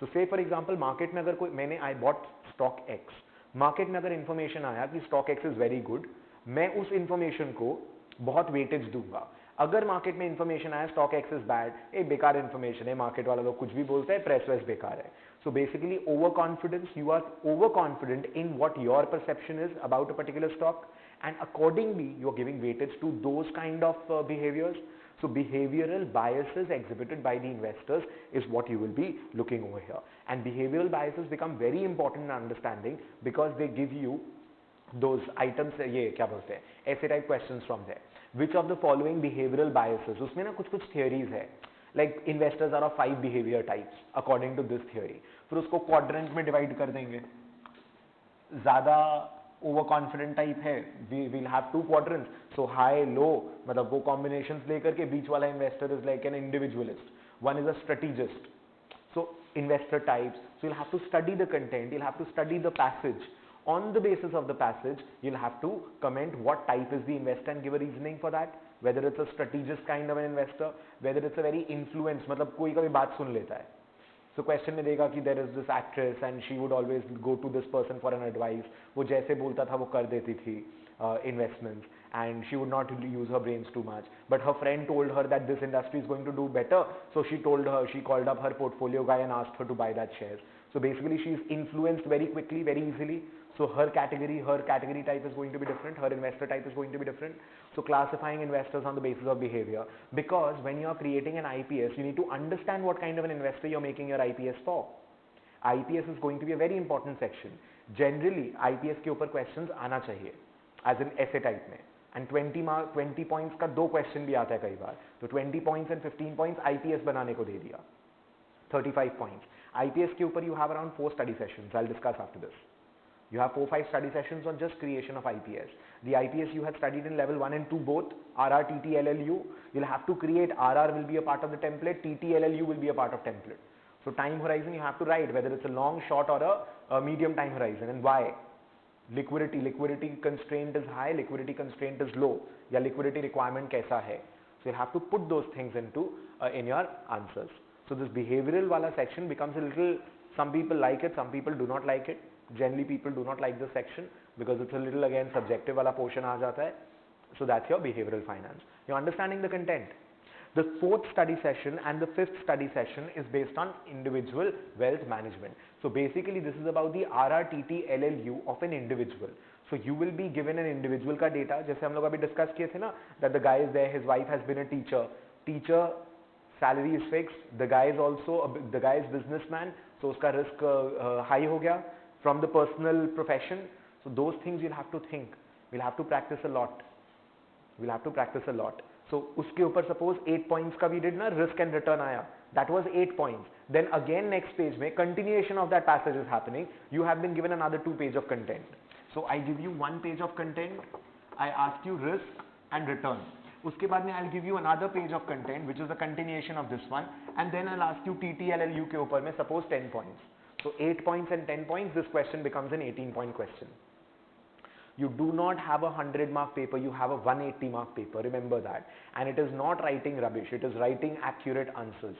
So say for example, market में अगर कोई मैंने I bought stock X, market में अगर information आया कि stock X is very good, मैं उस information को बहुत weightage दूंगा. अगर मार्केट में इंफॉर्मेशन आया स्टॉक एक्स इज बैड, ये बेकार इंफॉर्मेशन है, मार्केट वाला लोग कुछ भी बोलते हैं, प्रेस वेस बेकार है. So basically overconfidence, you are overconfident in what your perception is about a particular stock and accordingly you are giving weightage to those kind of behaviors. So behavioral biases exhibited by the investors is what you will be looking over here, and behavioral biases become very important in understanding because they give you those items, ये क्या बोलते हैं, ऐसे type questions from there. Which of the following behavioural biases, उसमें ना कुछ कुछ theories है, like investors are of 5 behaviour types according to this theory. फिर उसको क्वाड्रेंट में डिवाइड कर देंगे. ज्यादा ओवर कॉन्फिडेंट टाइप है, we will have 2 quadrants. So high low मतलब वो कॉम्बिनेशंस लेकर के बीच वाला investor is like an individualist, one is a strategist. So investor types, so you'll have to study the content, you'll have to study the passage. On the basis of the passage, you'll have to comment what type is the investor and give a reasoning for that, whether it's a strategist kind of an investor, whether it's a very influenced, मतलब कोई कभी बात सुन लेता है. So question में देगा कि there is this actress and she would always go to this person for an advice. वो जैसे बोलता था वो कर देती थी investments, and she would not use her brains too much. But her friend told her that this industry is going to do better, so she called up her portfolio guy and asked her to buy that shares. So basically she is influenced very quickly, very easily. So her category type is going to be different, her investor type is going to be different. So classifying investors on the basis of behavior, because when you are creating an IPS, you need to understand what kind of an investor you are making your IPS for. IPS is going to be a very important section. Generally IPS के ऊपर questions आना चाहिए as in essay type में, and 20 points का 2 question भी आता है कई बार, तो 20 points and 15 points IPS बनाने को दे दिया, 35 points. IPS के ऊपर you have around 4 study sessions. I'll discuss after this. You have 4-5 study sessions on just creation of IPS. The IPS you had studied in level 1 and 2 both, RR, TT, LLU. You'll have to create, RR will be a part of the template, TT, LLU will be a part of template. So time horizon you have to write whether it's a long, short or a medium time horizon, and why. Liquidity constraint is high, liquidity constraint is low, या liquidity requirement कैसा है. So you'll have to put those things into in your answers. So this behavioral wala section becomes a little, some people like it, some people do not like it. Generally people do not like this section because it's a little again subjective wala portion aa jata hai. So that's your behavioral finance. You're understanding the content. The 4th study session and the 5th study session is based on individual wealth management. So basically this is about the RRTT LLU of an individual. So you will be given an individual ka data, जैसे हम लोग अभी discuss किए थे ना, that the guy is there, his wife has been a teacher salary is fixed, the guy is also the guy is businessman, so uska risk high ho gaya from the personal profession. So those things you'll have to think, we'll have to practice a lot, so uske upar suppose 8 points ka we did na, risk and return aaya, that was 8 points. Then again next page mein continuation of that passage is happening, you have been given another 2 page of content. So I give you 1 page of content, I ask you risk and return. उसके बाद में I'll give you another page of content which is the continuation of this one, and then I'll ask you TTLLU के ऊपर में suppose 10 points. So 8 points and 10 points, this question becomes an 18-point question. You do not have a 100-mark paper, you have a 180-mark paper, remember that. And it is not writing rubbish, it is writing accurate answers.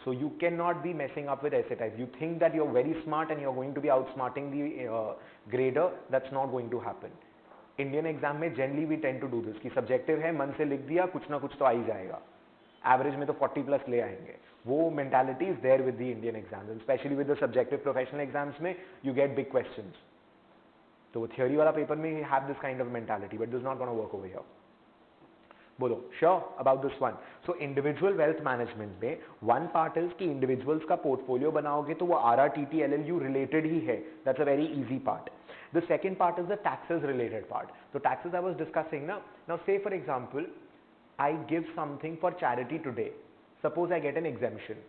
So you cannot be messing up with essay types. You think that you're very smart and you're going to be outsmarting the grader, that's not going to happen. Indian exam में generally we tend to do this कि subjective है, मन से लिख दिया, कुछ ना कुछ तो आ ही जाएगा, एवरेज में तो 40 प्लस ले आएंगे. वो mentality is there with the Indian exams, specially with the subjective professional exams में यू गेट बिग क्वेश्चंस. तो थियोरी वाला पेपर में you have this kind of mentality, but this not gonna work over here. बोलो sure about this one. So individual wealth management में one part is कि individuals का portfolio बनाओगे तो वो RRTT रिलेटेड ही है, that's a very easy part. The second part is the taxes related part. So taxes I was discussing now. Now say for example, I give something for charity today. Suppose I get an exemption.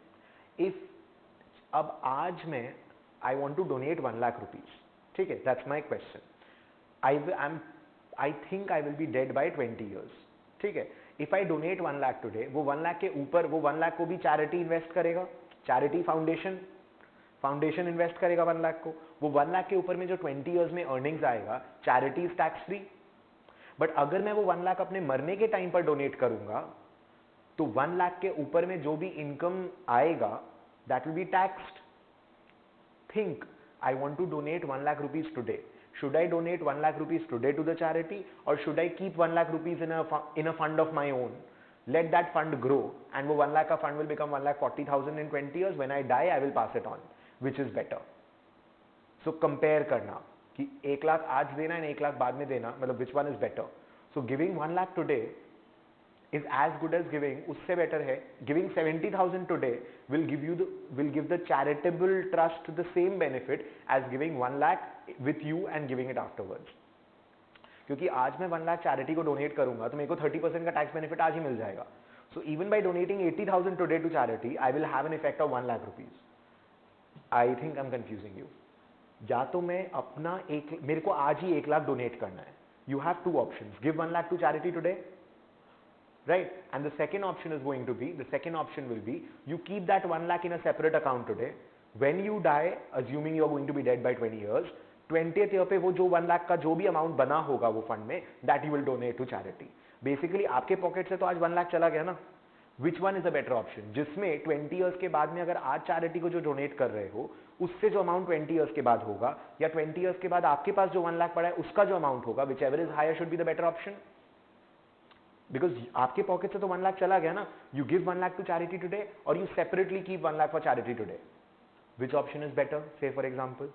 If अब आज मैं I want to donate 1 lakh rupees. ठीक है, that's my question. I think I will be dead by 20 years. ठीक है, if I donate 1 lakh today, वो 1 lakh के ऊपर वो 1 lakh को भी charity invest करेगा, charity फाउंडेशन इन्वेस्ट करेगा 1 लाख को. वो 1 लाख के ऊपर में जो 20 इयर्स में अर्निंग्स आएगा, charity is tax free. But अगर मैं वो 1 लाख अपने मरने के टाइम पर डोनेट करूंगा तो 1 लाख के ऊपर में जो भी इनकम आएगा that will be taxed. Think I want to donate 1 lakh rupees today. Should I donate 1 lakh rupees today to the charity और should I keep 1 lakh rupees in a fund of my own? Let that fund grow and वो 1 lakh का fund will become 1,40,000 in 20 years. When I die, I will pass it on. Which is better? So compare करना कि 1 लाख आज देना and 1 lakh बाद में देना, मतलब which one is better? So giving 1 lakh today is as good as giving, उससे better है giving 70,000 today will give the charitable trust the same benefit as giving 1 lakh with you and giving it afterwards. क्योंकि आज मैं 1 lakh charity को donate करूंगा तो मेरे को 30% का टैक्स बेनिफिट आज ही मिल जाएगा. So even by donating 80,000 today to charity I will have an effect of 1 lakh rupees. I think I am confusing you. या तो मैं अपना मेरे को आज ही 1 लाख डोनेट करना है. You have 2 options, give 1 lakh to charity today, right? And the second option is going to be, the second option will be you keep that 1 lakh in a separate account today. When you die, assuming you are going to be dead by 20 years, 20th year पे वो जो 1 लाख का जो भी amount बना होगा वो fund में, that you will donate to charity. Basically आपके पॉकेट से तो आज 1 लाख चला गया ना. Which one is a better option? जिसमें 20 इयर्स के बाद में अगर आज चैरिटी को जो डोनेट कर रहे हो उससे जो अमाउंट 20 इयर्स के बाद होगा, या 20 इयर्स के बाद आपके पास जो 1 लाख पड़ा है उसका जो अमाउंट होगा, whichever is higher should be the better option. Because आपके पॉकेट से तो 1 लाख चला गया ना. You give 1 lakh to charity today और you separately keep 1 lakh for charity today. Which option is better? Say for example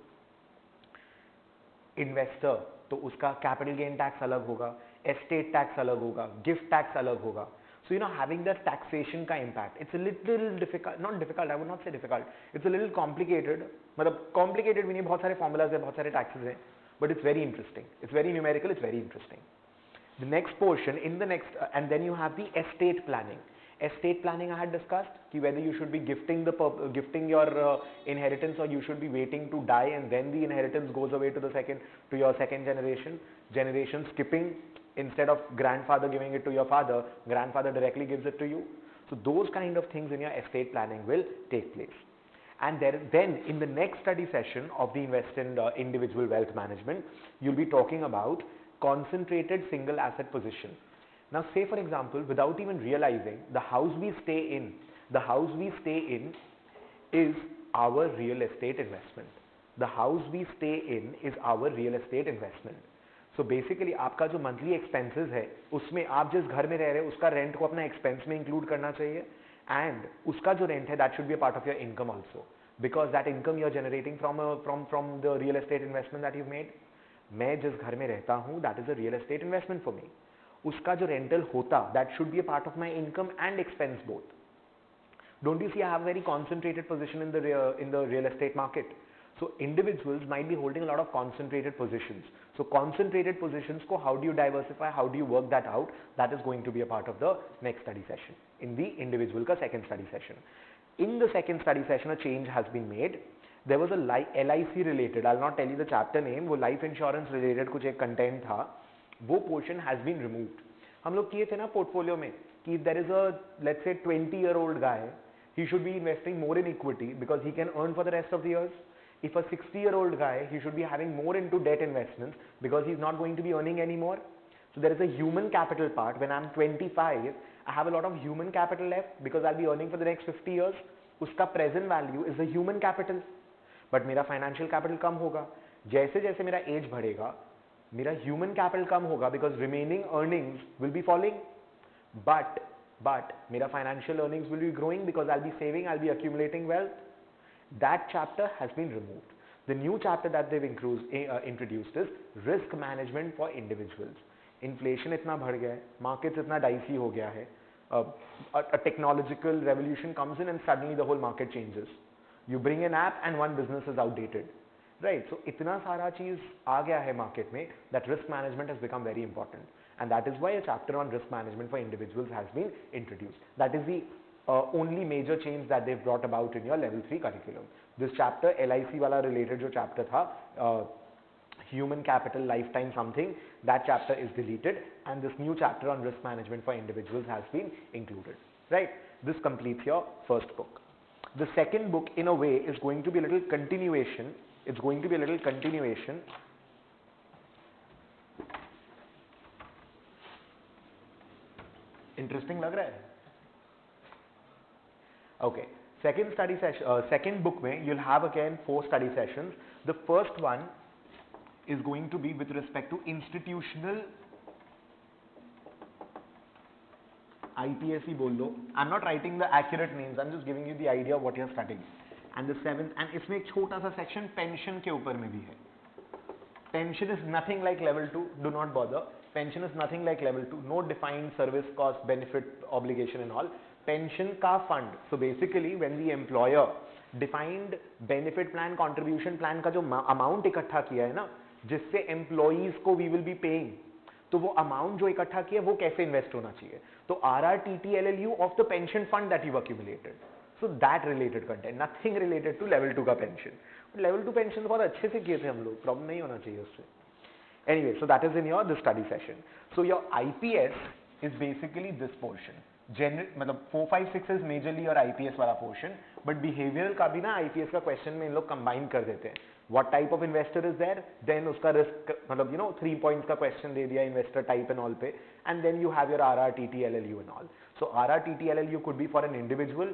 investor, तो उसका कैपिटल गेन टैक्स अलग होगा, एस्टेट टैक्स अलग होगा, गिफ्ट टैक्स अलग होगा. So you know, having the taxation का impact, it's a little difficult, not difficult, I would not say difficult, it's a little complicated. मतलब complicated भी नहीं, बहुत सारे formulas है, बहुत सारे taxes हैं, but it's very interesting, it's very numerical, it's very interesting. The next portion, in the next, and then you have the estate planning. Estate planning I had discussed, कि whether you should be gifting your inheritance or you should be waiting to die and then the inheritance goes away to your second generation skipping. Instead of grandfather giving it to your father, grandfather directly gives it to you. So those kind of things in your estate planning will take place. And then in the next study session of the individual wealth management, you'll be talking about concentrated single asset position. Now say for example, without even realizing, the house we stay in is our real estate investment. The house we stay in is our real estate investment. So basically आपका जो monthly expenses है उसमें आप जिस घर में रह रहे हैं उसका रेंट को अपना एक्सपेंस में इंक्लूड करना चाहिए, एंड उसका जो रेंट है that should be a part of your income also, because that income you are generating from the real estate investment that you made. मैं जिस घर में रहता हूँ that is a real estate investment for me. उसका जो rental होता that should be a part of my income and expense both. Don't you see I have a very concentrated position in the real estate market? So individuals might be holding a lot of concentrated positions. So concentrated positions ko how do you diversify, how do you work that out? That is going to be a part of the next study session in the individual ka second study session. In the second study session, a change has been made. There was a LIC related, I'll not tell you the chapter name, वो life insurance related कुछ एक content था, वो portion has been removed. हम लोग किए थे ना portfolio में कि if there is a let's say 20-year-old guy, he should be investing more in equity because he can earn for the rest of the years. If a 60-year-old guy, he should be having more into debt investments because he's not going to be earning anymore. So there is a human capital part. When I'm 25, I have a lot of human capital left because I'll be earning for the next 50 years. उसका present value is the human capital. But मेरा financial capital कम होगा. जैसे जैसे मेरा age बढ़ेगा, मेरा human capital कम होगा because remaining earnings will be falling. But मेरा financial earnings will be growing because I'll be saving, I'll be accumulating wealth. That chapter has been removed. The new chapter that they've introduced is risk management for individuals. Inflation इतना बढ़ गया है, markets इतना dicey हो गया है, a technological revolution comes in and suddenly the whole market changes. You bring an app and one business is outdated, right? So इतना सारा चीज आ गया है market में that risk management has become very important, and that is why a chapter on risk management for individuals has been introduced. That is the only major change that they've brought about in your level 3 curriculum. This chapter LIC वाला related जो chapter था, human capital lifetime something, that chapter is deleted and this new chapter on risk management for individuals has been included, right? This completes your first book. The second book in a way is going to be a little continuation. It's going to be a little continuation. Interesting लग रहा है? Okay, second study session, second book mein you'll have again 4 study sessions. The first one is going to be with respect to institutional IPS ही बोल लो. I'm not writing the accurate names, I'm just giving you the idea of what you're studying. And the seventh, and इसमें एक छोटा सा section pension के ऊपर में भी है. Pension is nothing like level 2, do not bother. Pension is nothing like level 2, no defined service cost, benefit, obligation and all. Pension का fund, so basically when the employer defined benefit plan, contribution plan का जो amount इकट्ठा किया है ना, जिससे employees को we will be paying, तो वो amount जो इकट्ठा किया वो कैसे invest होना चाहिए, तो RRTTLLU of the pension fund that you've accumulated. So that related content, nothing related to level 2 का pension. Level 2 pension बहुत अच्छे से किए थे हम लोग, problem नहीं होना चाहिए उससे. Anyway, so that is in your this study session. So your IPS is basically this portion. General मतलब 4, 5, 6 is majorly your IPS वाला portion, but behavioral का भी ना IPS का question में इन लोग combine कर देते हैं. What type of investor is there? Then उसका risk मतलब 3 points का question दे दिया investor type and all पे, and then you have your RRTTLLU and all. So RRTTLLU could be for an individual.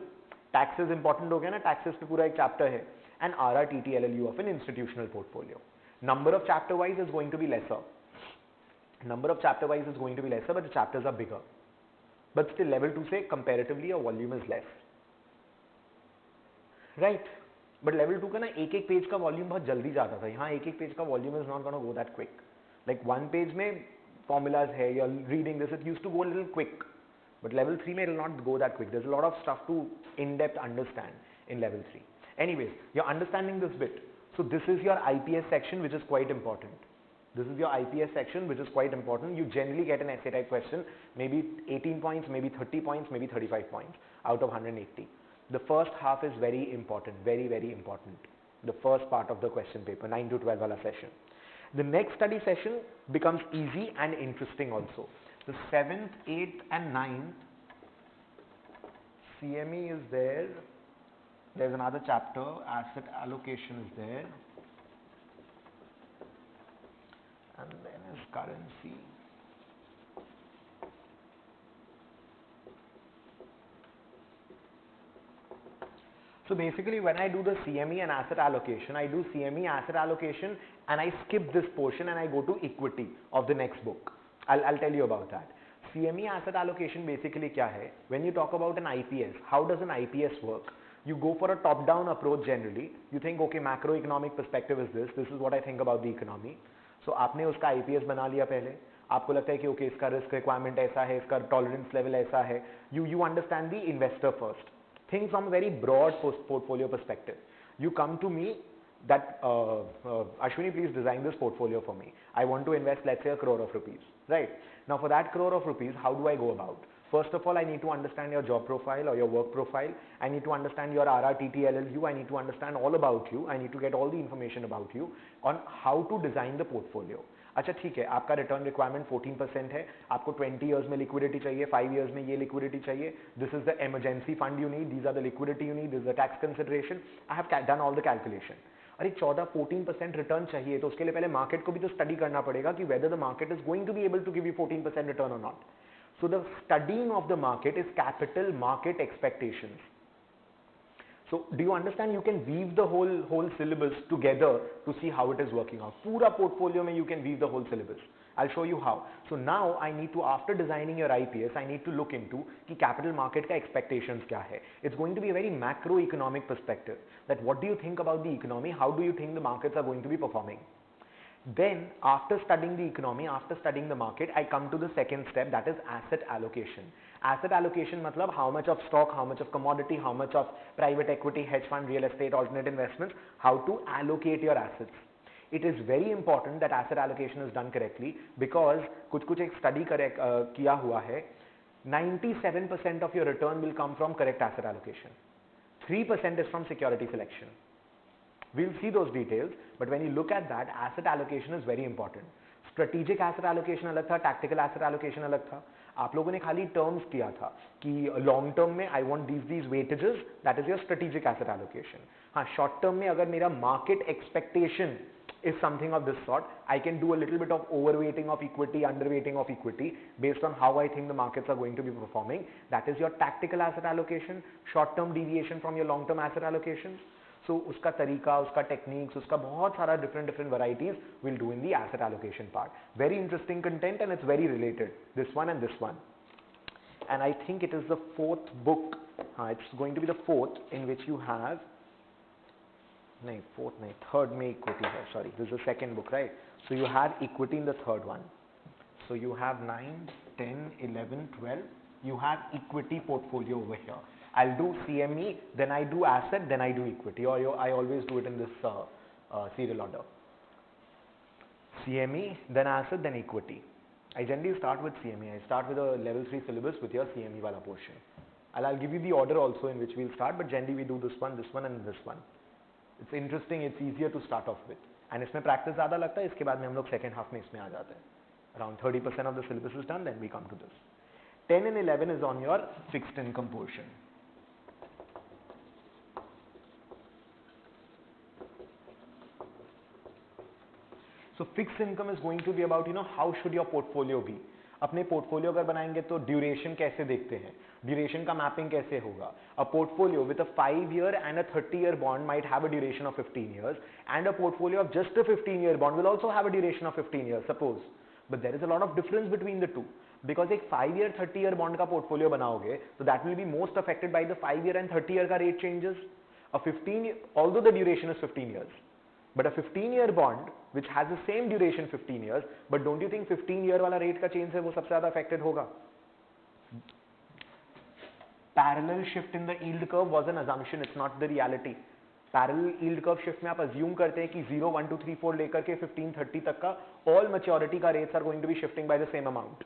Taxes important हो गया ना, taxes पे पूरा एक chapter है, and RRTTLLU of an institutional portfolio. Number of chapter wise is going to be lesser. Number of chapter wise is going to be lesser, but the chapters are bigger. But still level 2 से comparatively your volume is less, right? But level 2 का ना एक एक page का volume बहुत जल्दी जाता था. यहाँ एक एक पेज का volume is not gonna go that quick. Like one page में formulas है, you're reading this, it used to go a little quick. But level 3 में it will not go that quick. There's a lot of stuff to in-depth understand in level 3. Anyways, you're understanding this bit. So this is your IPS section, which is quite important. This is your IPS section, which is quite important. You generally get an essay type question, maybe 18 points, maybe 30 points, maybe 35 points out of 180. The first half is very important, very, very important. The first part of the question paper, 9 to 12 wala session. The next study session becomes easy and interesting also. The 7th, 8th and 9th, CME is there. There's another chapter, asset allocation is there. And then is currency. So basically when I do the CME and asset allocation, I do CME asset allocation and I skip this portion and I go to equity of the next book. I'll tell you about that. CME asset allocation basically क्या है? When you talk about an IPS, how does an IPS work? You go for a top-down approach generally. You think, okay, macroeconomic perspective is this. This is what I think about the economy. So आपने उसका IPS बना लिया पहले. आपको लगता है कि okay, इसका risk requirement ऐसा है, इसका tolerance level ऐसा है. You understand the investor first. Think from a very broad portfolio perspective. You come to me that Ashwini, please design this portfolio for me. I want to invest, let's say, 1 crore of rupees, right? Now for that crore of rupees, how do I go about? First of all, I need to understand your job profile or your work profile. I need to understand your RRTT LLU. I need to understand all about you. I need to get all the information about you on how to design the portfolio. अच्छा ठीक है, आपका return requirement 14% है, आपको 20 years में liquidity चाहिए, 5 years में ये लिक्विडिटी चाहिए, this is the emergency fund you need, these are the liquidity you need, this is the tax consideration, I have done all the calculation. अरे 14-14% रिटर्न चाहिए तो उसके लिए पहले मार्केट को भी तो स्टडी करना पड़ेगा कि whether the market is going to be able to give you 14% return और not. So the studying of the market is capital market expectations. So do you understand? You can weave the whole syllabus together to see how it is working out. Pura portfolio mein you can weave the whole syllabus. I'll show you how. So now I need to, after designing your IPS, I need to look into ki capital market ka expectations kya hai. It's going to be a very macroeconomic perspective. That what do you think about the economy? How do you think the markets are going to be performing? Then after studying the economy, after studying the market, I come to the second step, that is asset allocation. Asset allocation matlab how much of stock, how much of commodity, how much of private equity, hedge fund, real estate, alternate investments, how to allocate your assets. It is very important that asset allocation is done correctly because कुछ एक study किया हुआ है, 97% of your return will come from correct asset allocation. 3% is from security selection. We'll see those details, but when you look at that, asset allocation is very important. Strategic asset allocation अलग था, tactical asset allocation अलग था. आप लोगों ने खाली terms किया था कि long term में I want these weightages, that is your strategic asset allocation. हाँ, short term में अगर मेरा market expectation is something of this sort, I can do a little bit of overweighting of equity, underweighting of equity based on how I think the markets are going to be performing. That is your tactical asset allocation, short term deviation from your long term asset allocation. So उसका तरीका, उसका techniques, उसका बहुत सारा different varieties we'll do in the asset allocation part. Very interesting content and it's very related, this one and this one. And I think it is the fourth book, it's going to be the fourth in which you have, third में equity है, sorry, this is the second book, right? So you have equity in the third one. So you have 9, 10, 11, 12, you have equity portfolio over here. I'll do CME, then I do asset, then I do equity, or I always do it in this serial order. CME, then asset, then equity. I generally start with CME. I start with a level 3 syllabus with your CME wala portion. I'll give you the order also in which we'll start, but generally we do this one and this one. It's interesting, it's easier to start off with. And इसमें practice ज़्यादा लगता है, इसके बाद में हम लोग second half में इसमें आ जाते हैं. Around 30% of the syllabus is done, then we come to this. 10 and 11 is on your fixed income portion. So fixed income is going to be about, how should your portfolio be? अपने portfolio अगर बनाएंगे तो duration कैसे देखते हैं, duration का mapping कैसे होगा. A portfolio with a 5-year and a 30-year bond might have a duration of 15 years and a portfolio of just a 15-year bond will also have a duration of 15 years, suppose. But there is a lot of difference between the two because एक 5-year 30-year bond का portfolio बनाओगे तो that will be most affected by the 5-year and 30-year का rate changes. A 15, although the duration is 15 years, but a 15-year bond which has the same duration 15 years, but don't you think 15-year वाला rate का change है वो सबसे ज़्यादा affected होगा? Parallel shift in the yield curve was an assumption, it's not the reality. Parallel yield curve shift में आप assume करते हैं कि 0, 1, 2, 3, 4 लेकर के 15, 30 तक का all maturity का rates are going to be shifting by the same amount.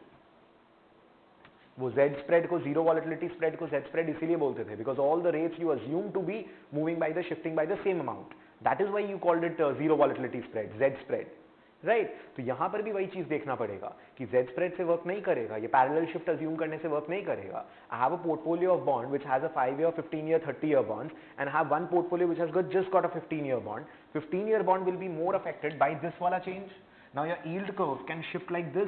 वो Z spread को zero volatility spread को Z spread इसीलिए बोलते थे because all the rates you assume to be moving by the shifting by the same amount. That is why you called it zero volatility spread, Z spread, right? तो यहाँ पर भी वही चीज देखना पड़ेगा कि Z spread से वर्क नहीं करेगा, ये parallel shift assume करने से वर्क नहीं करेगा. I have a portfolio of bond which has a 5-year, 15-year, 30-year bonds and I have one portfolio which has just got a 15-year bond. 15-year bond will be more affected by this wala change. Now your yield curve can shift like this.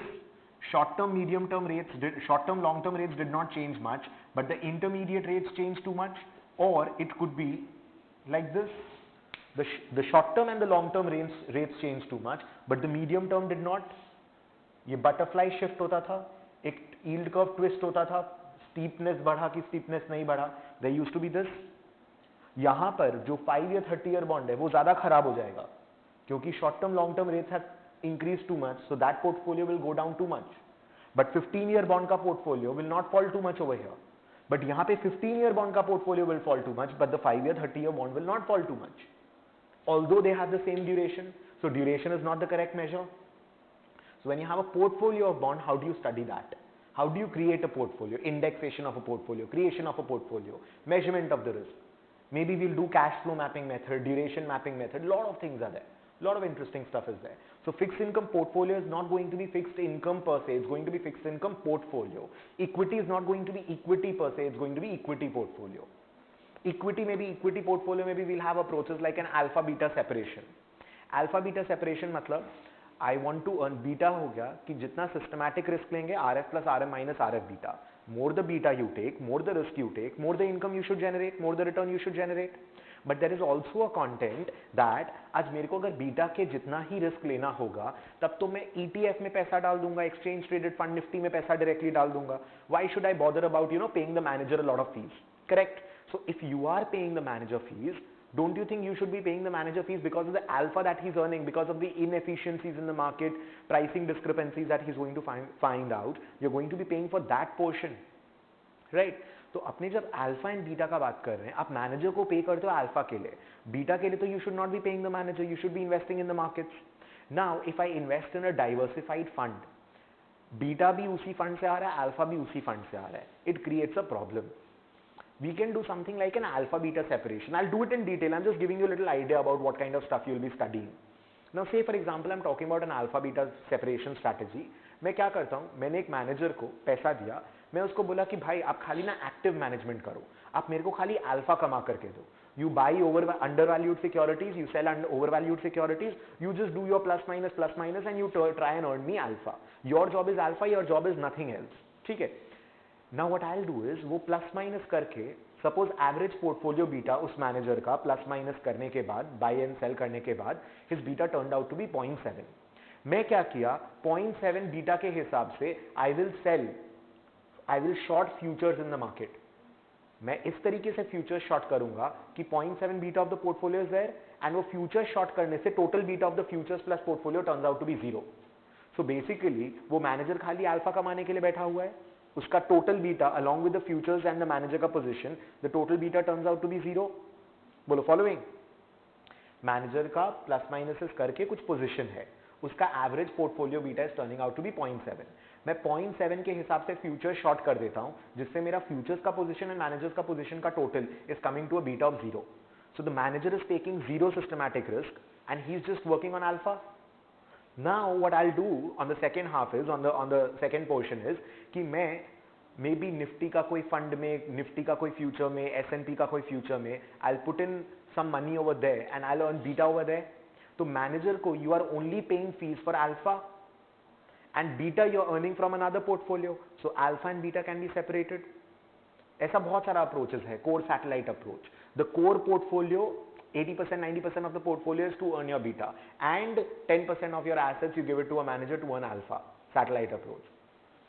Short-term, medium-term rates, short-term, long-term rates did not change much, but the intermediate rates changed too much. Or it could be like this. The short-term and the long-term rates changed too much, but the medium-term did not. ये butterfly shift होता था, एक yield curve twist होता था, steepness बढ़ा कि steepness नहीं बढ़ा. There used to be this. यहाँ पर जो 5-year, 30-year bond है, वो ज़्यादा खराब हो जाएगा, क्योंकि short-term, long-term rates have increase too much, so that portfolio will go down too much. But 15-year bond ka portfolio will not fall too much over here. But यहाँ पे 15-year bond का portfolio will fall too much, but the 5-year, 30-year bond will not fall too much. Although they have the same duration, so duration is not the correct measure. So when you have a portfolio of bond, how do you study that? How do you create a portfolio? Indexation of a portfolio, creation of a portfolio, measurement of the risk. Maybe we'll do cash flow mapping method, duration mapping method, lot of things are there. Lot of interesting stuff is there. So fixed income portfolio is not going to be fixed income per se, it's going to be fixed income portfolio. Equity is not going to be equity per se, it's going to be equity portfolio. Equity, maybe equity portfolio, maybe we'll have approaches like an alpha beta separation. Alpha beta separation मतलब I want to earn beta हो गया कि जितना systematic risk लेंगे RF plus RM minus RF beta. More the beta you take, more the risk you take, more the income you should generate, more the return you should generate. But there is also a content that आज मेरे को अगर beta के जितना ही risk लेना होगा तब तो मैं ETF में पैसा डाल दूंगा, एक्सचेंज ट्रेडेड फंड निफ्टी में पैसा डायरेक्टली डाल दूंगा. Why should I bother about paying the manager a lot of fees? Correct? So if you are paying the manager fees, don't you think you should be paying the manager fees because of the alpha that he's earning, because of the inefficiencies in the market, pricing discrepancies that he's going to find out? You're going to be paying for that portion, right? तो अपने जब alpha and beta का बात कर रहे हैं, आप manager को पे करते हो अल्फा के लिए, बीटा के लिए तो you should not be paying the manager, you should be investing in the markets. Now if I invest in a diversified fund, beta भी उसी फंड से आ रहा है, अल्फा भी उसी फंड से आ रहा है, it creates a problem. We can do something like an alpha beta separation. I'll do it in detail. I'm just giving you a little idea about what kind of stuff you'll be studying. Now say for example I'm talking about an alpha beta separation strategy. मैं क्या करता हूँ, मैंने एक manager को पैसा दिया, मैं उसको बोला कि भाई आप खाली ना एक्टिव मैनेजमेंट करो, आप मेरे को खाली अल्फा कमा करके दो. You buy undervalued securities, you sell overvalued securities, you just do your plus minus and you try and earn me alpha. Your job is alpha, your job is nothing else. ठीक है? Now what I'll do is वो plus minus करके, suppose average portfolio beta उस manager का plus minus करने के बाद, buy and sell करने के बाद, his beta turned out to be 0.7. मैं क्या किया, 0.7 बीटा के हिसाब से I will short futures in the market. मैं इस तरीके से फ्यूचर शॉर्ट करूंगा कि 0.7 beta of the portfolio is there and वो फ्यूचर शॉर्ट करने से total beta of the futures plus portfolio turns out to be 0. So basically वो मैनेजर खाली अल्फा कमाने के लिए बैठा हुआ है, उसका total beta along with the futures and the manager का position, the total beta turns out to be 0. बोलो फॉलोइंग. मैनेजर का प्लस माइनस करके कुछ पोजीशन है, उसका average portfolio beta is turning out to be 0.7. मैं 0.7 के हिसाब से फ्यूचर शॉर्ट कर देता हूं, जिससे मेरा फ्यूचर्स का पोजीशन एंड मैनेजर्स का पोजीशन का total is coming to a beta of 0. So the manager is taking 0 systematic risk and he is just working on alpha. Now what I'll do on the second half is, on the second portion is कि मैं maybe Nifty का कोई fund में, Nifty का कोई future में, S&P का कोई फ्यूचर में, I'll put in some money over there and I'll earn beta over there. तो मैनेजर को you are only paying fees for alpha and beta you're earning from another portfolio. So alpha and beta can be separated. ऐसा बहुत सारा approaches है, core satellite approach. The core portfolio 80%, 90% of the portfolio is to earn your beta and 10% of your assets you give it to a manager to earn alpha. Satellite approach.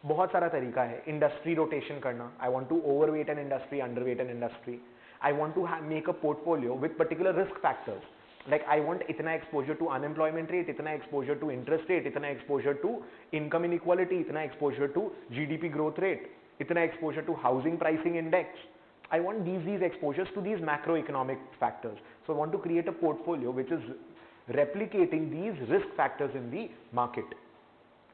बहुत सारा तरीका है. Industry rotation करना. I want to overweight an industry, underweight an industry. I want to make a portfolio with particular risk factors. Like I want इतना exposure to unemployment rate, इतना exposure to interest rate, इतना exposure to income inequality, इतना exposure to GDP growth rate, इतना exposure to housing pricing index. I want these exposures to these macroeconomic factors. So I want to create a portfolio which is replicating these risk factors in the market.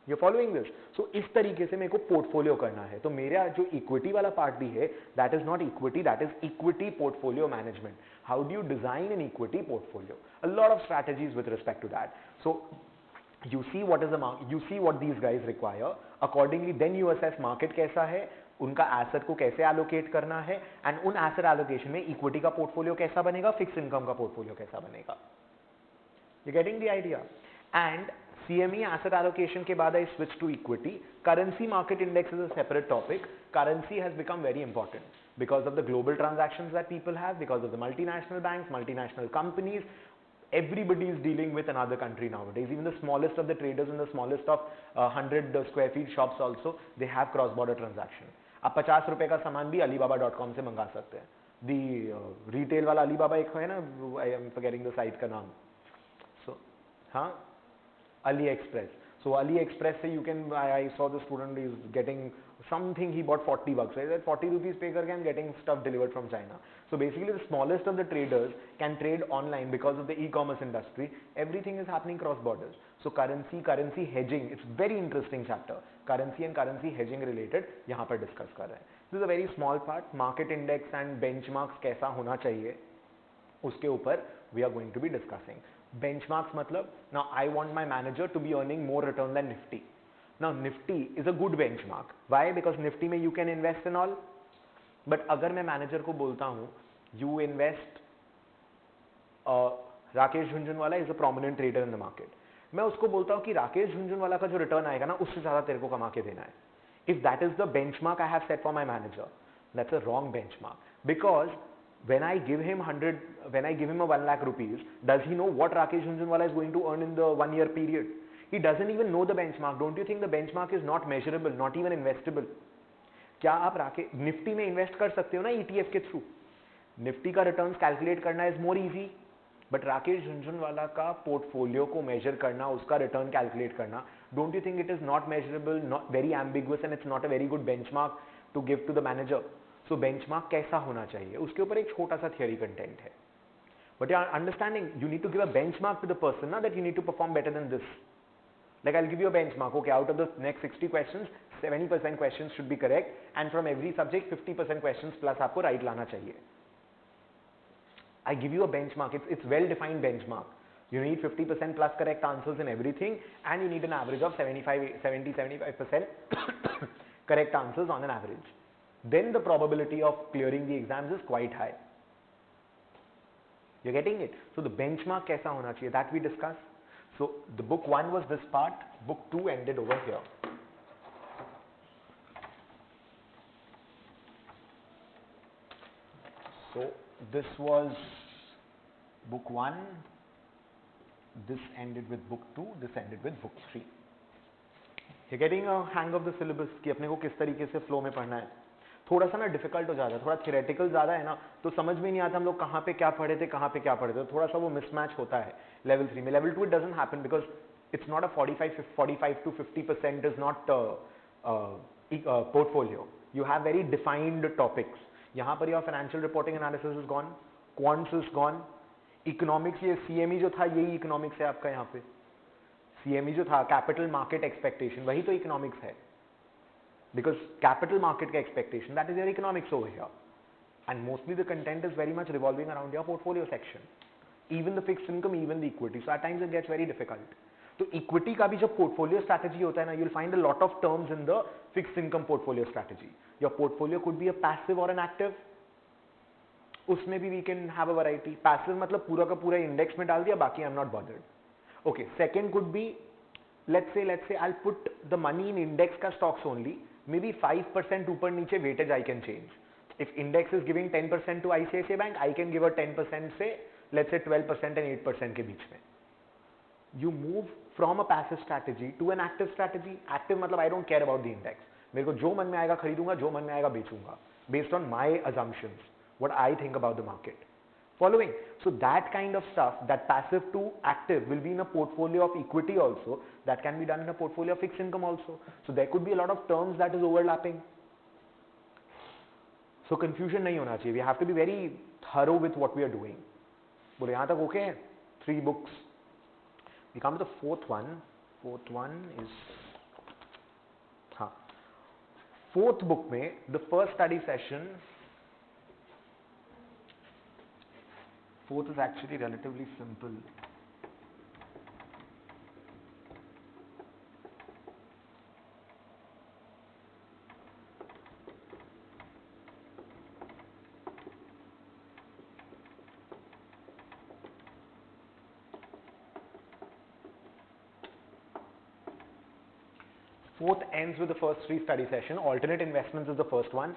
You're following this? So इस तरीके से मेरे को portfolio करना है. तो मेरा जो equity वाला part भी है, that is not equity, that is equity portfolio management. How do you design an equity portfolio? A lot of strategies with respect to that. So you see what is the market, you see what these guys require. Accordingly, then you assess market कैसा है, उनका asset को कैसे allocate करना है and उन asset allocation में equity का पोर्टफोलियो कैसा बनेगा, फिक्स इनकम का पोर्टफोलियो कैसा बनेगा. You getting the idea? And CME asset allocation के बाद I switch to equity. Currency market index is a separate topic. Currency has become very important because of the global transactions that people have, because of the multinational banks, multinational companies. Everybody is dealing with another country nowadays. Even the smallest of the traders and the smallest of 100 square feet shops also, they have cross-border transaction. आप 50 रुपए का सामान भी alibaba.com से मंगा सकते हैं. The retail वाला alibaba एक है ना, I am forgetting the site का नाम. So, हाँ, AliExpress. So AliExpress से you can, I saw the student is getting something, he bought 40 bucks, right? That 40 rupees pay करके and getting stuff delivered from China. So basically the smallest of the traders can trade online because of the e-commerce industry. Everything is happening cross borders. So currency hedging, it's very interesting chapter. Currency and currency hedging related यहाँ पर discuss कर रहे हैं. This is a very small part. Market index and benchmarks कैसा होना चाहिए उसके ऊपर we are going to be discussing. Benchmarks matlab, now I want my manager to be earning more return than Nifty. Now Nifty is a good benchmark. Why? Because Nifty में you can invest and all. But अगर मैं manager को बोलता हूँ you invest, Rakesh Jhunjhunwala is a prominent trader in the market. मैं उसको बोलता हूँ कि राकेश झुनझुनवाला का जो रिटर्न आएगा ना उससे ज़्यादा तेरे को कमा के देना है. If that is the benchmark I have set for my manager, that's a wrong benchmark. Because when I give him a 1 lakh rupees, does he know what Rakesh Jhunjhunwala is going to earn in the 1 year period? He doesn't even know the benchmark. Don't you think the benchmark is not measurable, not even investable? क्या आप Nifty में invest कर सकते हो ना ETF के थ्रू? निफ्टी का रिटर्न्स कैलकुलेट करना is more easy, but Rakesh Jhunjhunwala का पोर्टफोलियो को मेजर करना, उसका रिटर्न कैलकुलेट करना, don't you think it is not measurable, not very ambiguous and it's not a very good benchmark to give to the manager? So benchmark कैसा होना चाहिए उसके ऊपर एक छोटा सा थियरी कंटेंट है, but you are understanding you need to give a benchmark to the person ना that you need to perform better than this. Like I'll give you a benchmark. Okay, out of the next 60 questions, 70% questions should be correct, and from every subject 50% questions plus आपको right लाना चाहिए. I give you a benchmark. It's well-defined benchmark. You need 50% plus correct answers in everything, and you need an average of 75% correct answers on an average. Then the probability of clearing the exams is quite high. You're getting it? So the benchmark कैसा होना चाहिए? That we discuss. So the book 1 was this part, book 2 ended over here. So this was book 1, this ended with book 2, this ended with book 3. You're getting a hang of the syllabus कि अपने को किस तरीके से flow में पढ़ना है. थोड़ा सा ना डिफिकल्ट हो जाता है, थोड़ा थियोरेटिकल ज़्यादा है ना, तो समझ में नहीं आता हम लोग कहाँ पे क्या पढ़े थे, कहाँ पे क्या पढ़े थे, थोड़ा सा वो मिसमैच होता है लेवल 3 में. Level 2 it doesn't happen because it's not a 45 to 50% is not portfolio. You have very defined topics. यहाँ पर your financial reporting analysis is gone, quants is gone, economics, ये सीएमई जो था यही इकोनॉमिक्स है आपका. यहाँ पे सीएमई जो था कैपिटल मार्केट एक्सपेक्टेशन, वही तो इकोनॉमिक्स है. Because capital market ka expectation, that is your economics over here, and mostly the content is very much revolving around your portfolio section, even the fixed income, even the equity. So at times it gets very difficult. तो equity का भी जब portfolio strategy होता है ना, you'll find a lot of terms in the fixed income portfolio strategy. Your portfolio could be a passive or an active. उसमें भी we can have a variety. Passive मतलब पूरा का पूरा index में डाल दिया, बाकी I'm not bothered. Okay, second could be, let's say I'll put the money in index का stocks only. Maybe 5% ऊपर नीचे weightage I can change. If index is giving 10% to ICICI Bank, I can give a 10% से let's say 12% and 8% के बीच में. You move from a passive strategy to an active strategy. Active मतलब I don't care about the index. मेरे को जो मन में आएगा खरीदूंगा, जो मन में आएगा बेचूंगा, based on my assumptions, what I think about the market. Following? So that kind of stuff, that passive to active will be in a portfolio of equity also, that can be done in a portfolio of fixed income also. So there could be a lot of terms that is overlapping. So confusion नहीं होना चाहिए. We have to be very thorough with what we are doing. बोले यहाँ तक okay है? 3 books. We come to the fourth one. Fourth one is, हाँ, fourth book में the first study session. Fourth is actually relatively simple. Fourth ends with the first 3 study session. Alternate investments is the first one.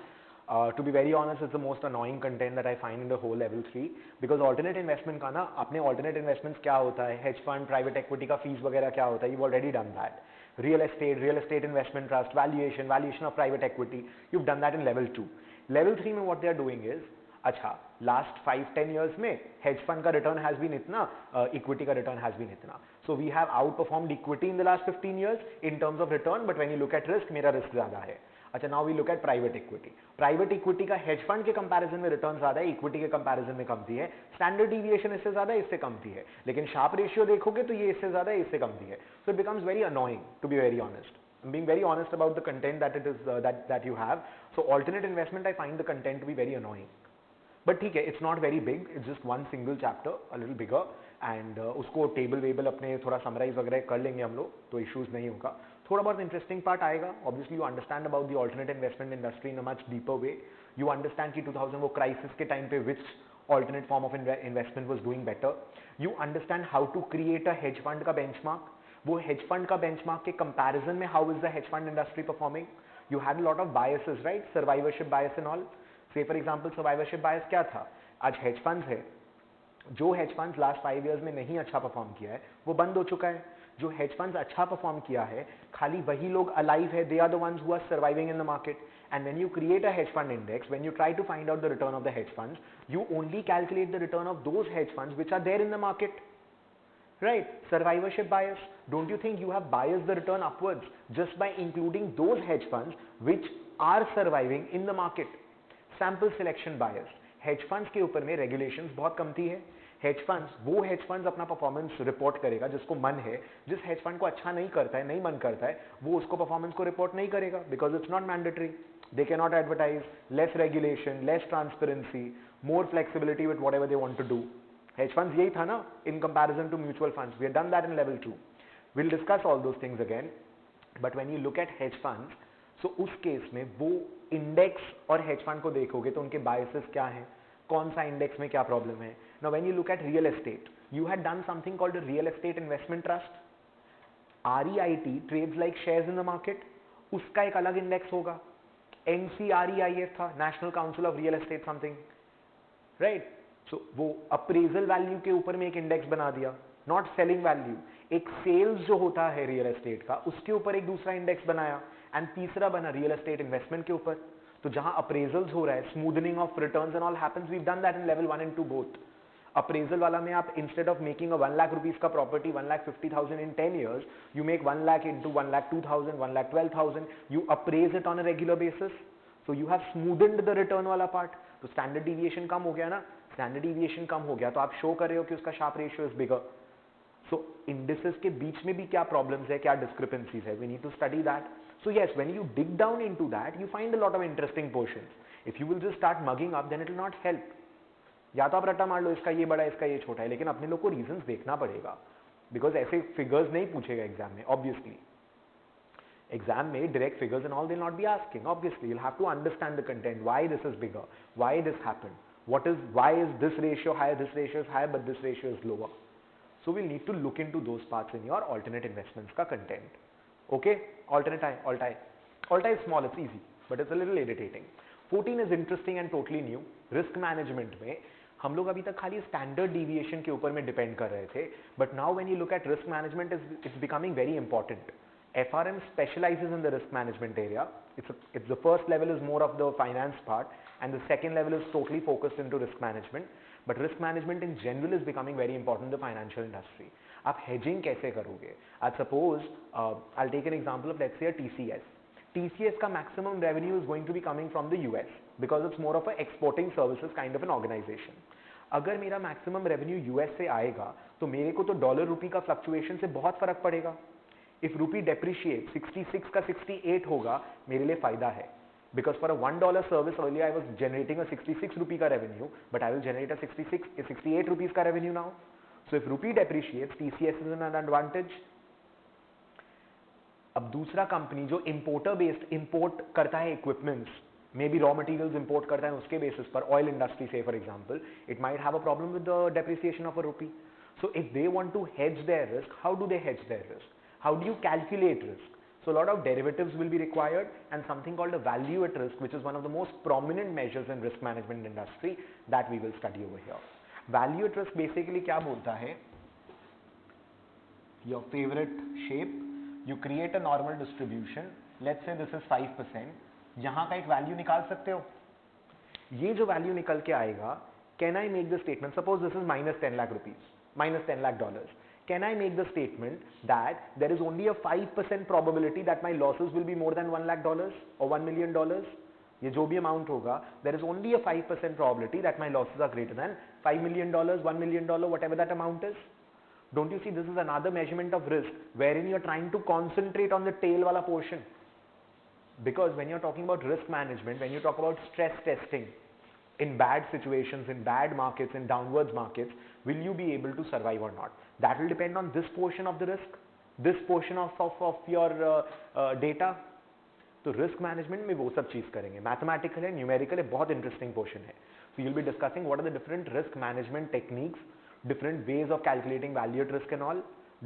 To be very honest, it's the most annoying content that I find in the whole level 3, because alternate investment का ना, अपने alternate investments क्या होता है, hedge fund, private equity का fees वगैरह क्या होता है, you've already done that. Real estate investment trust, valuation of private equity, you've done that in level 2. Level 3 में what they are doing is, अच्छा लास्ट 5-10 years में हेज फंड का return has been इतना, equity का return has been इतना. So we have outperformed equity in the last 15 years in terms of return, but when you look at risk मेरा risk ज्यादा है. अच्छा now we look at private equity. Private equity का hedge fund के comparison में return ज्यादा है, equity के कंपैरिजन में कमती है. स्टैंडर्ड डिविएशन इससे ज्यादा है, इससे कमती है, लेकिन शार्प रेशियो देखोगे तो ये इससे ज्यादा है, इससे कमती है. So it becomes very annoying to be very honest. I'm being very honest about the content that it is that you have. So alternate investment, I find the content to be very annoying. But ठीक है, it's not very big. It's just one single chapter, a little bigger. And उसको table वेबल अपने थोड़ा summarise वगैरह कर लेंगे हम लोग, तो इश्यूज नहीं होगा. थोड़ा बहुत इंटरेस्टिंग पार्ट आएगा. Obviously you understand about the alternate investment industry in a much deeper way. You understand कि 2000 वो क्राइसिस के टाइम पे विच alternate form of investment was doing better. You understand how to create a hedge fund का benchmark. वो hedge fund का benchmark के comparison में how is the hedge fund industry performing. You had a lot of biases, right? Survivorship bias and all. Say for example, survivorship bias क्या था? आज hedge funds है, जो hedge funds last 5 years में नहीं अच्छा परफॉर्म किया है वो बंद हो चुका है. जो hedge funds अच्छा परफॉर्म किया है खाली वही लोग alive है. They are the ones who are surviving in the market. And when you create a hedge fund index, when you try to find out the return of the hedge funds, you only calculate the return of those hedge funds which are there in the market. Right? Survivorship bias. Don't you think you have biased the return upwards just by including those hedge funds which are surviving in the market? Sample selection bias. Hedge funds के ऊपर में regulations बहुत कमती है. Hedge funds, वो hedge funds अपना performance report करेगा जिसको मन है. जिस हेज फंड को अच्छा नहीं करता है, नहीं मन करता है, वो उसको परफॉर्मेंस को रिपोर्ट नहीं करेगा because it's not mandatory. They can not advertise. Less regulation, less transparency, more flexibility with whatever they want to do. Hedge funds यही था ना in comparison to mutual funds. We have done that in level 2. Will discuss all those things again. But when you look at hedge funds, so उस केस में वो index और hedge fund को देखोगे तो उनके बायसेस क्या हैं, कौन सा इंडेक्स में क्या प्रॉब्लम है. Now when you look at real estate, you had done something called a real estate investment trust. REIT trades like shares in the market. उसका एक अलग इंडेक्स होगा. NCREIF था, National Council of Real Estate something, right? So वो appraisal value के ऊपर में एक इंडेक्स बना दिया, not selling value. एक सेल्स जो होता है रियल एस्टेट का उसके ऊपर एक दूसरा इंडेक्स बनाया, एंड तीसरा बना रियल एस्टेट इन्वेस्टमेंट के ऊपर. तो जहां अप्रेजल्स हो रहा है, smoothening of returns and all happens. We have done that in level 1 and 2 both. Appraisal वाला में आप instead of making a 1 lakh rupees का property 1,50,000 in 10 years, you make 1 lakh into 1,02,000, 1,12,000. You appraise it on a regular basis. So you have smoothened the return वाला part. तो standard deviation कम हो गया ना. स्टैंडर्ड डिविएशन कम हो गया तो आप शो कर रहे हो कि उसका Sharpe ratio is bigger. So indices के बीच में भी क्या प्रॉब्लम्स है, क्या डिस्क्रिपेंसीज है, we need to study that. So yes, when you dig down into that, you find a lot of interesting portions. If you will just start mugging up, then it will not help. या तो आप रट्टा मार लो, इसका ये बड़ा, इसका ये छोटा है, लेकिन अपने लोग को रीजंस देखना पड़ेगा. बिकॉज ऐसे फिगर्स नहीं पूछेगा एग्जाम में. ऑब्वियसली एग्जाम में direct figures and all they not be asking. Obviously you'll have to understand the content, why this is bigger, why this happened, why is this ratio higher, this ratio is higher, but this ratio is lower. So we'll need to look into those parts in your alternate investments का content. Okay, alternate I, alt-I. Alt-I is small, it's easy, but it's a little irritating. 14 is interesting and totally new. Risk management में हम लोग अभी तक खाली standard deviation के ऊपर में डिपेंड कर रहे थे, but now when you look at risk management it's becoming very important. FRM specializes in the risk management area. It's the first level is more of the finance part, and the second level is totally focused into risk management. But risk management in general is becoming very important in the financial industry. आप hedging कैसे करोगे? Suppose I'll take an example of let's say a TCS. TCS का maximum revenue is going to be coming from the US because it's more of a exporting services kind of an organization. अगर मेरा maximum revenue US से आएगा तो मेरे को तो dollar रूपी का फ्लक्चुएशन से बहुत फर्क पड़ेगा. If rupee depreciate 66 का 68 होगा मेरे लिए फायदा है. Because for a $1 service earlier I was generating a 66 rupee का revenue, but I will generate a 68 rupees का revenue now. So if rupee depreciates, TCS is an advantage. अब दूसरा कंपनी जो इंपोर्टर बेस्ड इंपोर्ट करता है equipments, may be raw materials import करता है उसके बेसिस पर, ऑयल इंडस्ट्री से for example, it might have a problem with the depreciation of a rupee. So if they want to hedge their risk, how do they hedge their risk? How do you calculate risk? So a lot of derivatives will be required and something called a value at risk, which is one of the most prominent measures in risk management industry that we will study over here. Value at risk basically क्या बोलता है? Your favorite shape, you create a normal distribution. Let's say this is 5%. यहाँ का एक value निकाल सकते हो. ये जो वैल्यू निकल के आएगा, can I make the statement, suppose this is -10 lakh rupees, -10 lakh dollars, can I make the statement that there is only a 5% probability that my losses will be more than $1 lakh or $1 million? ये जो भी amount होगा, there is only a 5% probability that my losses are greater than $5 million, $1 million, whatever that amount is. Don't you see this is another measurement of risk wherein you're trying to concentrate on the tail wala portion? Because when you're talking about risk management, when you talk about stress testing, in bad situations, in bad markets, in downwards markets, will you be able to survive or not? That will depend on this portion of the risk, this portion of your data. तो risk management में वो सब चीज करेंगे, mathematical है, numerical है, बहुत interesting portion है. So you'll be discussing what are the different risk management techniques, different ways of calculating value at risk and all,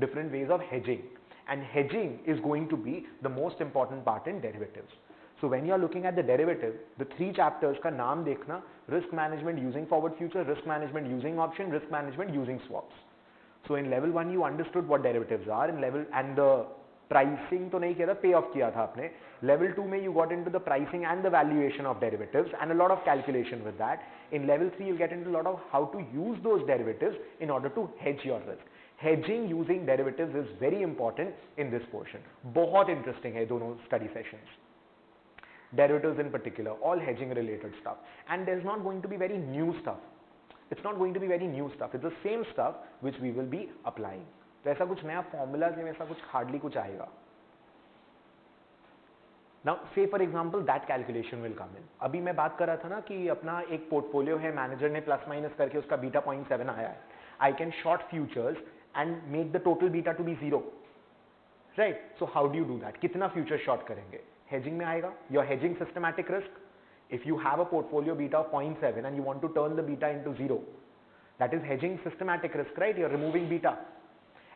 different ways of hedging. And hedging is going to be the most important part in derivatives. So when you are looking at the derivative, the 3 chapters का नाम देखना, risk management using forward future, risk management using option, risk management using swaps. So in level 1 you understood what derivatives are, in level and the pricing तो नहीं किया था, pay off किया था आपने. Level 2 में you got into the pricing and the valuation of derivatives and a lot of calculation with that. In level 3 you get into a lot of how to use those derivatives in order to hedge your risk. Hedging using derivatives is very important in this portion. बहुत interesting है दोनों study sessions. Derivatives in particular, all hedging related stuff, and there's not going to be very new stuff. It's not going to be very new stuff. It's the same stuff which we will be applying. तो ऐसा कुछ नया formulas में ऐसा कुछ hardly कुछ आएगा. Now say for example that calculation will come in. अभी मैं बात कर रहा था ना कि अपना एक पोर्टफोलियो है, मैनेजर ने प्लस माइनस करके उसका बीटा 0.7 आया है. I can short futures and make the total beta to be 0. Right? So how do you do that? कितना future short करेंगे? Hedging में आएगा. You're hedging systematic risk. If you have a portfolio beta of 0.7 and you want to turn the beta into 0, that is hedging systematic risk, right? You're removing beta.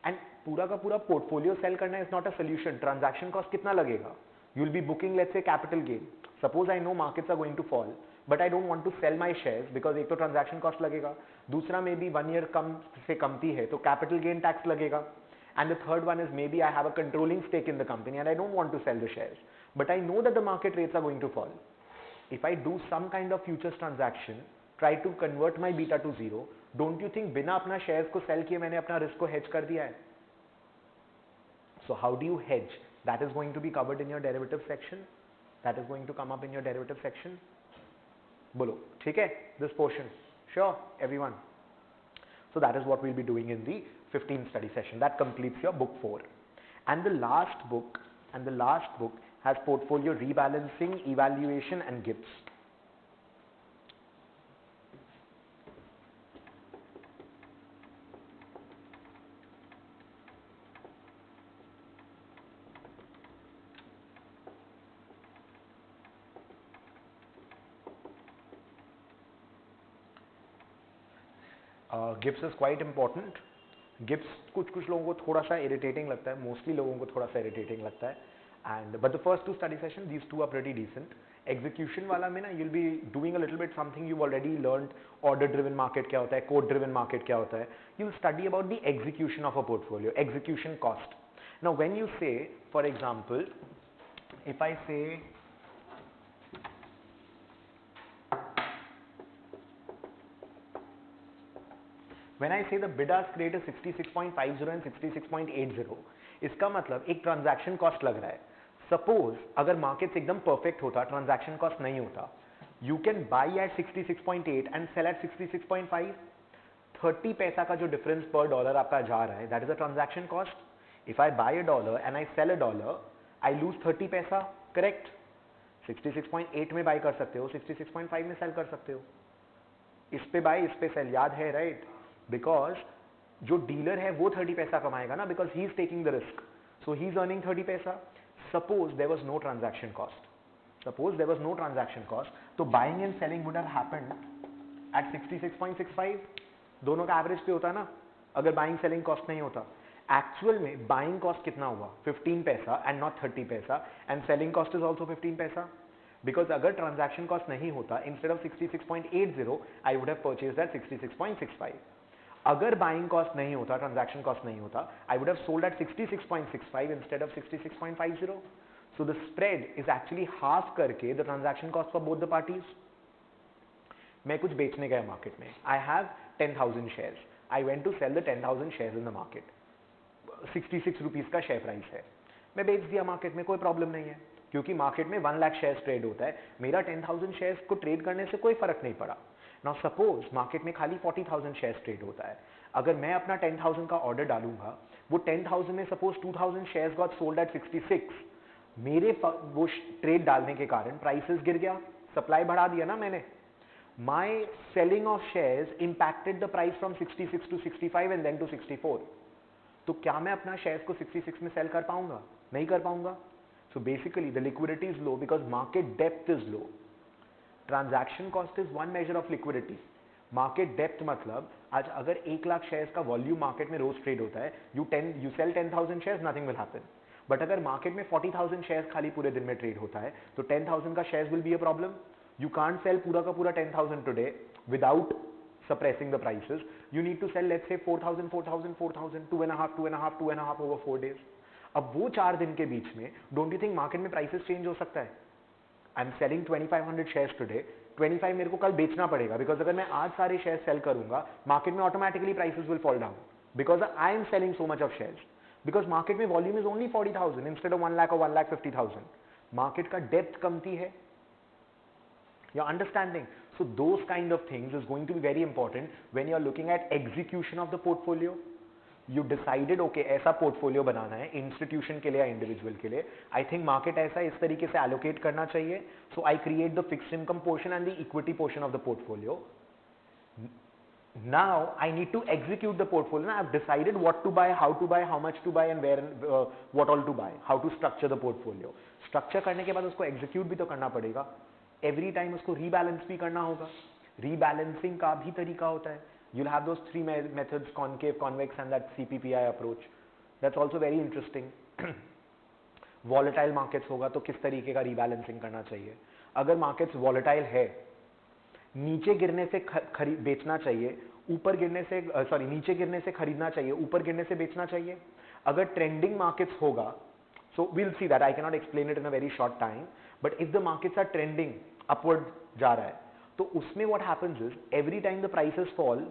And पूरा का पूरा portfolio sell करना is not a solution. Transaction cost कितना लगेगा? You'll be booking let's say capital gain. Suppose I know markets are going to fall, but I don't want to sell my shares because एक तो transaction cost लगेगा, दूसरा maybe 1 year कम से कमती है तो capital gain tax लगेगा, and the third one is maybe I have a controlling stake in the company and I don't want to sell the shares, but I know that the market rates are going to fall. If I do some kind of futures transaction, try to convert my beta to 0, don't you think बिना अपना shares को sell किए मैंने अपना risk को hedge कर दिया है? So how do you hedge? That is going to be covered in your derivative section. That is going to come up in your derivative section. बोलो, ठीक है? This portion. Sure, everyone. So that is what we'll be doing in the 15th study session. That completes your book 4. And the last book has portfolio rebalancing, evaluation and GIPS. GIPS is quite important. GIPS कुछ लोगों को थोड़ा सा irritating लगता है, mostly लोगों को थोड़ा सा irritating लगता है. But the first 2 study sessions, these 2 are pretty decent. Execution वाला में ना you'll be doing a little bit something you've already learned. Order driven market क्या होता है, quote driven market क्या होता है. You'll study about the execution of a portfolio, execution cost. Now when you say, for example, if I say when I say the bid ask rate is 66.50 and 66.80, इसका मतलब एक transaction cost लग रहा है. Suppose अगर markets एकदम perfect होता, transaction cost नहीं होता, you can buy at 66.8 and sell at 66.5. 30 पैसा का जो डिफरेंस पर डॉलर आपका जा रहा है, that is a transaction cost. If I buy a dollar and I sell a dollar, I lose 30 paisa, correct? 66.8 में बाय कर सकते हो, 66.5 में सेल कर सकते हो. इस पे बाय, इस पे सेल, याद है, राइट? बिकॉज जो डीलर है वो 30 पैसा कमाएगा ना, because he is taking the risk, so he is earning 30 पैसा. Suppose there was no transaction cost, suppose there was no transaction cost, तो buying and selling would have happened at 66.65. दोनों का एवरेज पे होता है ना, अगर बाइंग सेलिंग कॉस्ट नहीं होता. एक्चुअल में बाइंग कॉस्ट कितना हुआ? 15 पैसा and not 30 paisa, and selling cost is also 15 paisa. Because अगर ट्रांजैक्शन कॉस्ट नहीं होता, instead of 66.80 I would have purchased at 66.65. अगर बाइंग कॉस्ट नहीं होता, ट्रांजैक्शन कॉस्ट नहीं होता, I would have sold at 66.65 instead of 66.50. So the spread is actually half करके the transaction cost for both the parties. मैं कुछ बेचने गया मार्केट में, I have 10,000 shares, I went to sell the 10,000 shares in the market, 66 rupees का share price है, मैं बेच दिया मार्केट में, कोई प्रॉब्लम नहीं है, क्योंकि मार्केट में 1 लाख शेयर्स ट्रेड होता है, मेरा 10,000 शेयर्स को ट्रेड करने से कोई फर्क नहीं पड़ा। नाउ सपोज मार्केट में खाली 40,000 शेयर्स ट्रेड होता है, अगर मैं अपना 10,000 का ऑर्डर डालूंगा, वो 10,000 में suppose 2,000 shares got sold at 66, मेरे वो ट्रेड डालने के कारण प्राइसेस गिर गया, सप्लाई बढ़ा दिया ना मैंने, my selling of shares impacted the price from 66 to 65 and then to 64, तो क्या मैं अपना शेयर्स को 66 में सेल कर पाऊंगा? नहीं कर पाऊंगा। So basically the liquidity is low because market depth is low. Transaction cost is one measure of liquidity. Market depth मतलब आज अगर 1 लाख शेयर्स का वॉल्यूम मार्केट में रोज ट्रेड होता है, you sell 10,000 shares, nothing will happen. But अगर market में 40,000 शेयर्स खाली पूरे दिन में ट्रेड होता है, तो 10,000 का shares will be a problem. You can't sell पूरा का पूरा 10,000 today without suppressing the prices. You need to sell, let's say 4,000, 4,000, 4,000, 2.5 over 4 days. अब वो 4 दिन के बीच में डोंट यू थिंक मार्केट में प्राइसेस चेंज हो सकता है? I am selling 2,500 shares today, 25 मेरे को कल बेचना पड़ेगा, बिकॉज अगर मैं आज सारे शेयर सेल करूंगा मार्केट में automatically prices will fall down because I am selling so much of shares, because market में volume is only 40,000 instead of 1 lakh और 1,50,000। मार्केट का डेप्थ कमती है। You're understanding? So those kind of things is going to be very important when you're looking at execution of the portfolio. You decided okay ऐसा portfolio बनाना है institution के लिए या individual के लिए, I think market ऐसा इस तरीके से allocate करना चाहिए, so I create the fixed income portion and the equity portion of the portfolio. Now I need to execute the portfolio. Now I've decided what to buy, how to buy, how much to buy and where what all to buy, how to structure the portfolio. Structure करने के बाद उसको execute भी तो करना पड़ेगा, every time उसको rebalance भी करना होगा। रीबैलेंसिंग का भी तरीका होता है। you'll have those 3 methods, concave, convex and that CPPI approach. That's also very interesting. Volatile markets होगा तो किस तरीके का रीबैलेंसिंग करना चाहिए। अगर मार्केट्स वॉलेटाइल है, नीचे गिरने से बेचना चाहिए, ऊपर गिरने से नीचे गिरने से खरीदना चाहिए, ऊपर गिरने से बेचना चाहिए। अगर ट्रेंडिंग मार्केट्स होगा, so we'll see that, I cannot explain it in a very short time, but if the markets are trending upward जा रहा है, तो उसमें what happens is every time the prices fall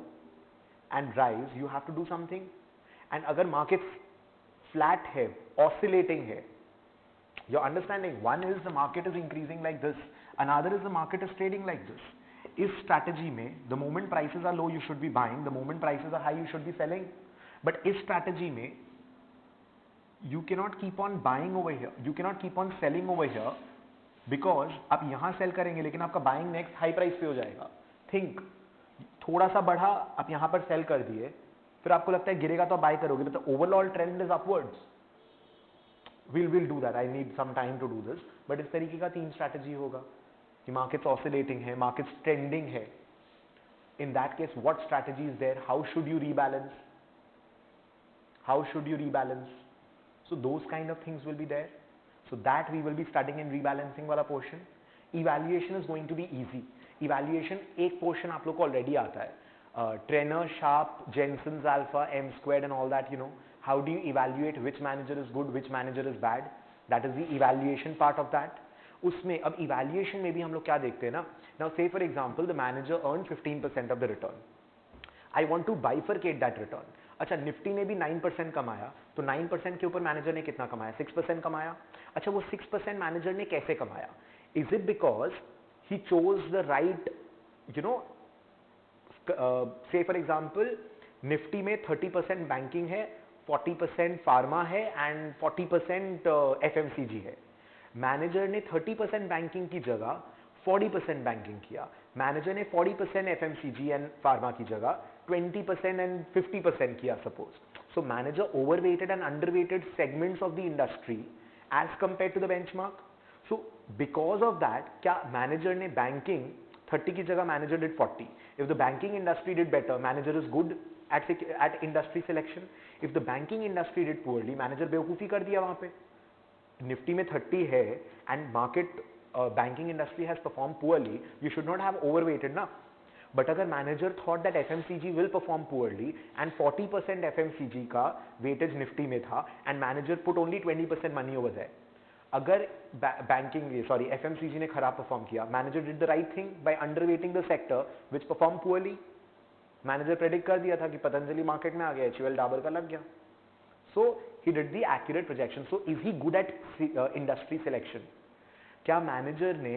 and rise you have to do something, and अगर markets flat है, oscillating है, you're understanding, one is the market is increasing like this, another is the market is trading like this. इस strategy में the moment prices are low you should be buying, the moment prices are high you should be selling, but इस strategy में you cannot keep on buying over here, you cannot keep on selling over here, because आप यहां cell करेंगे लेकिन आपका buying next high price पे हो जाएगा। थिंक, थोड़ा सा बढ़ा आप यहां पर सेल कर दिए, फिर आपको लगता है गिरेगा तो बाय करोगे, but overall trend is upwards. Will do that, I need some time to do this, but इस तरीके का 3 स्ट्रैटेजी होगा कि मार्केट्स ऑसिलेटिंग है, मार्केट्स ट्रेंडिंग है, in that case what strategy is there, how should you rebalance, so those kind of things will be there, so that we will be studying in rebalancing वाला portion. Evaluation is going to be easy. Evaluation एक portion आप लोग को already आता है, Trenner, Sharpe, Jensen's Alpha, M squared and all that, you know, how do you evaluate which manager is good, which manager is bad, that is the evaluation part of that. उसमें अब evaluation में भी हम लोग क्या देखते हैं ना, now say for example the manager earned 15% of the return, I want to bifurcate that return. अच्छा, निफ्टी ने भी 9% कमाया, तो 9% के ऊपर मैनेजर ने कितना कमाया? 6% कमाया। अच्छा, वो 6% मैनेजर ने कैसे कमाया? Is it because he chose the right, you know, से फॉर एग्जाम्पल निफ्टी में 30% बैंकिंग है, 40% फार्मा है एंड 40% FMCG है। मैनेजर ने 30% बैंकिंग की जगह 40% बैंकिंग किया, मैनेजर ने 40% FMCG एंड फार्मा की जगह 20% and 50% किया suppose. So manager overweighted and underweighted segments of the industry as compared to the benchmark. So because of that, क्या manager ने banking 30 की जगह manager did 40. If the banking industry did better, manager is good at industry selection. If the banking industry did poorly, manager बेवकूफ़ी कर दिया वहाँ पे। Nifty में 30 है and market banking industry has performed poorly, you should not have overweighted ना। But अगर manager thought that FMCG will perform poorly and 40% FMCG का वेटेज निफ्टी में था and manager put only 20% money over there, अगर banking sorry FMCG ने खराब perform किया, manager did the right thing by underweighting the sector which perform poorly. Manager predict कर दिया था कि पतंजलि मार्केट में आ गया, एचयूएल डाबर का लग गया. So he did the accurate projection. So is he good at industry selection? क्या मैनेजर ने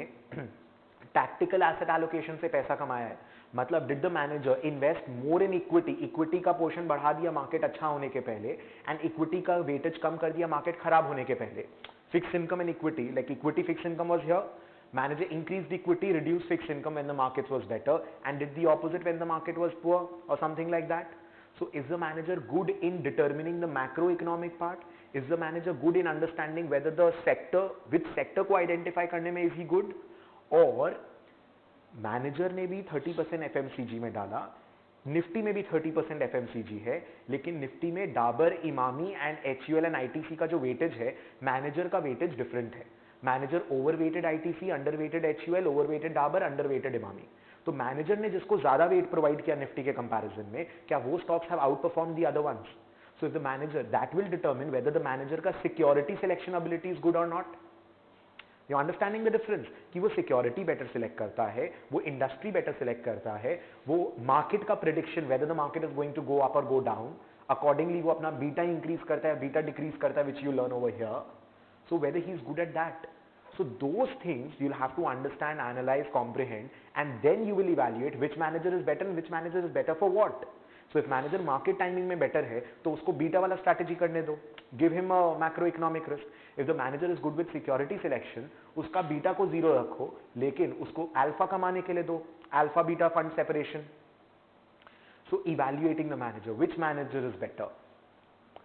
टैक्टिकल एसेट एलोकेशन से पैसा कमाया है? मतलब did the manager invest more in equity, equity का पोर्शन बढ़ा दिया मार्केट अच्छा होने के पहले, एंड इक्विटी का वेटेज कम कर दिया मार्केट खराब होने के पहले. Fix income and equity, like equity fix income was here, manager increased equity, reduced fixed income when the market was better, and did the opposite when the market was poor, or something like that. So is the manager good in determining the macroeconomic part? Is the manager good in understanding whether the sector, which sector को identify करने में is he good? और manager ने भी 30% FMCG में डाला, Nifty में भी 30% एफएमसीजी है, लेकिन निफ्टी में Dabur, Emami and HUL and ITC का जो वेटेज है, मैनेजर का वेटेज डिफरेंट है. Manager overweighted ITC, underweighted HUL, overweighted Dabur, underweighted Emami. तो मैनेजर ने जिसको ज्यादा वेट प्रोवाइड किया निफ्टी के कंपैरिजन में, क्या वो stocks have outperform the other ones? So if the manager, that will determine whether the manager का security selection ability is good और not. You understanding the difference कि वो security better select करता है, वो इंडस्ट्री बेटर सिलेक्ट करता है, वो मार्केट का prediction whether the market is going to go up और गो डाउन, अकॉर्डिंगली वो अपना बीटा इंक्रीज करता है, बीटा डिक्रीज करता है, which you learn over here. So whether he is good at that. So those things you'll have to understand, analyze, comprehend, and then you will evaluate which manager is better and which manager is better for what. So if manager market timing में better है, तो उसको beta वाला strategy करने दो. Give him a macroeconomic risk. If the manager is good with security selection, उसका beta को zero रखो, लेकिन उसको alpha कमाने के लिए दो, alpha beta fund separation. So evaluating the manager, which manager is better.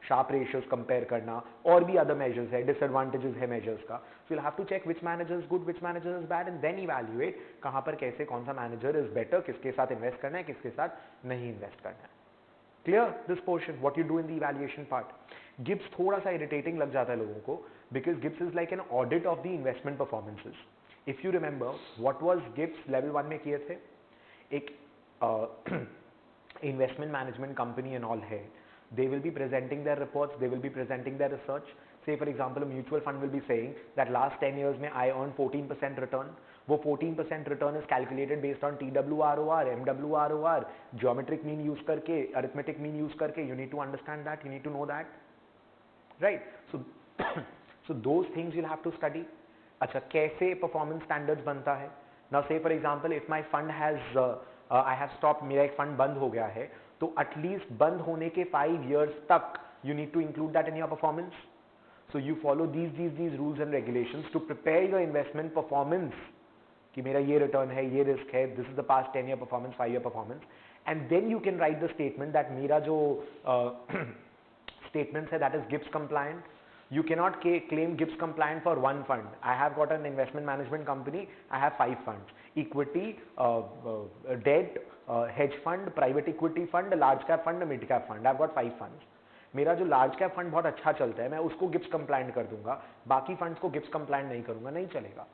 Sharpe ratios compare करना, और भी अदर मेजर्स है, डिसएडवांटेजेस है मेजर्स का. So you have to check which manager is good, which manager is bad, and then evaluate कहां पर कैसे कौन सा मैनेजर इज बेटर, किसके साथ इन्वेस्ट करना है, किसके साथ नहीं इन्वेस्ट करना है. Clear this portion, what you do in the evaluation part. Gibbs थोड़ा सा इरिटेटिंग लग जाता है लोगों को, because Gibbs is like an audit of the investment performances. If you remember what was Gibbs level 1 में किए थे, एक investment management company and all है. They will be presenting their reports, they will be presenting their research. Say for example, a mutual fund will be saying that last 10 years mein I earned 14% return. वो 14% return is calculated based on TWROR, MWROR, geometric mean use करके, arithmetic mean use करके. You need to understand that, you need to know that, right? So, so those things you'll have to study. अच्छा, कैसे performance standards बनता है? Now say for example, if my fund has, I have stopped, मेरा एक fund बंद हो गया है, तो एटलीस्ट बंद होने के 5 years तक you need to include that in your performance. So you follow these rules and regulations to prepare your investment performance कि मेरा ये रिटर्न है, ये रिस्क है, this is the past 10 year performance, 5 year performance, and then you can write the statement that मेरा जो statement है that is GIPS compliant. You cannot claim GIPS compliant for one fund. I have got an investment management company. I have 5 funds: equity, debt, hedge fund, private equity fund, large cap fund, mid cap fund. I've got 5 funds. मेरा जो large cap fund बहुत अच्छा चलता है, मैं उसको GIPS compliant कर दूंगा, बाकी funds को GIPS compliant नहीं करूंगा, नहीं चलेगा.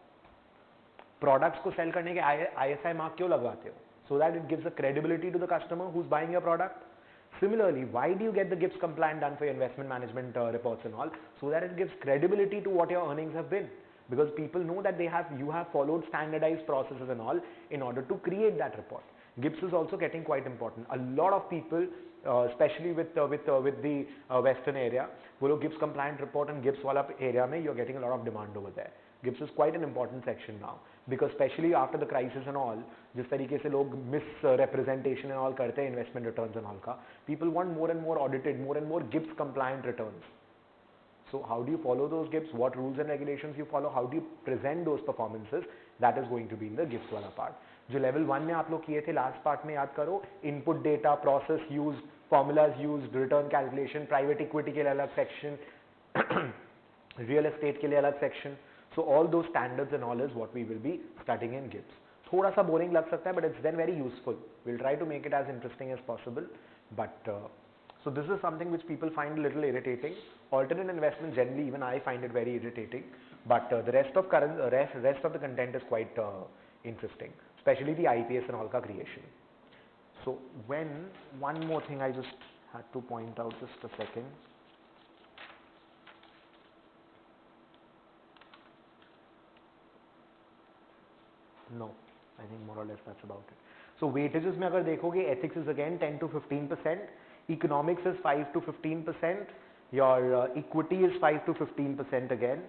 Products को sell करने के ISI mark क्यों लगवाते हो? So that it gives a credibility to the customer who's buying your product. Similarly, why do you get the GIPS compliant done for your investment management reports and all? So that it gives credibility to what your earnings have been, because people know that you have followed standardized processes and all in order to create that report. GIPS is also getting quite important. A lot of people, especially with the western area, वो लोग GIPS compliant report and GIPS वाला area में you're getting a lot of demand over there. GIPS is quite an important section now, because especially after the crisis and all, जिस तरीके से लोग misrepresentation and all करते हैं investment returns and all का, people want more and more audited, more and more GIPS compliant returns. So how do you follow those GIPS? What rules and regulations you follow? How do you present those performances? That is going to be in the GIPS वाला part. जो level 1 में आप लोग किए थे last part में याद करो, input data, process used, formulas used, return calculation, private equity के लिए अलग section, real estate के लिए अलग section. So all those standards and all is what we will be studying in GIPS. थोड़ा सा boring लग सकता है, but it's then very useful. We'll try to make it as interesting as possible. But so this is something which people find a little irritating. Alternate investment generally, even I find it very irritating. But the rest of the content is quite interesting, especially the IPS and all ka creation. So one more thing I just had to point out, just a second. No, I think more or less that's about it. So weightages में अगर देखोगे, ethics is again 10 to 15%, economics is 5 to 15%, your equity is 5 to 15% again.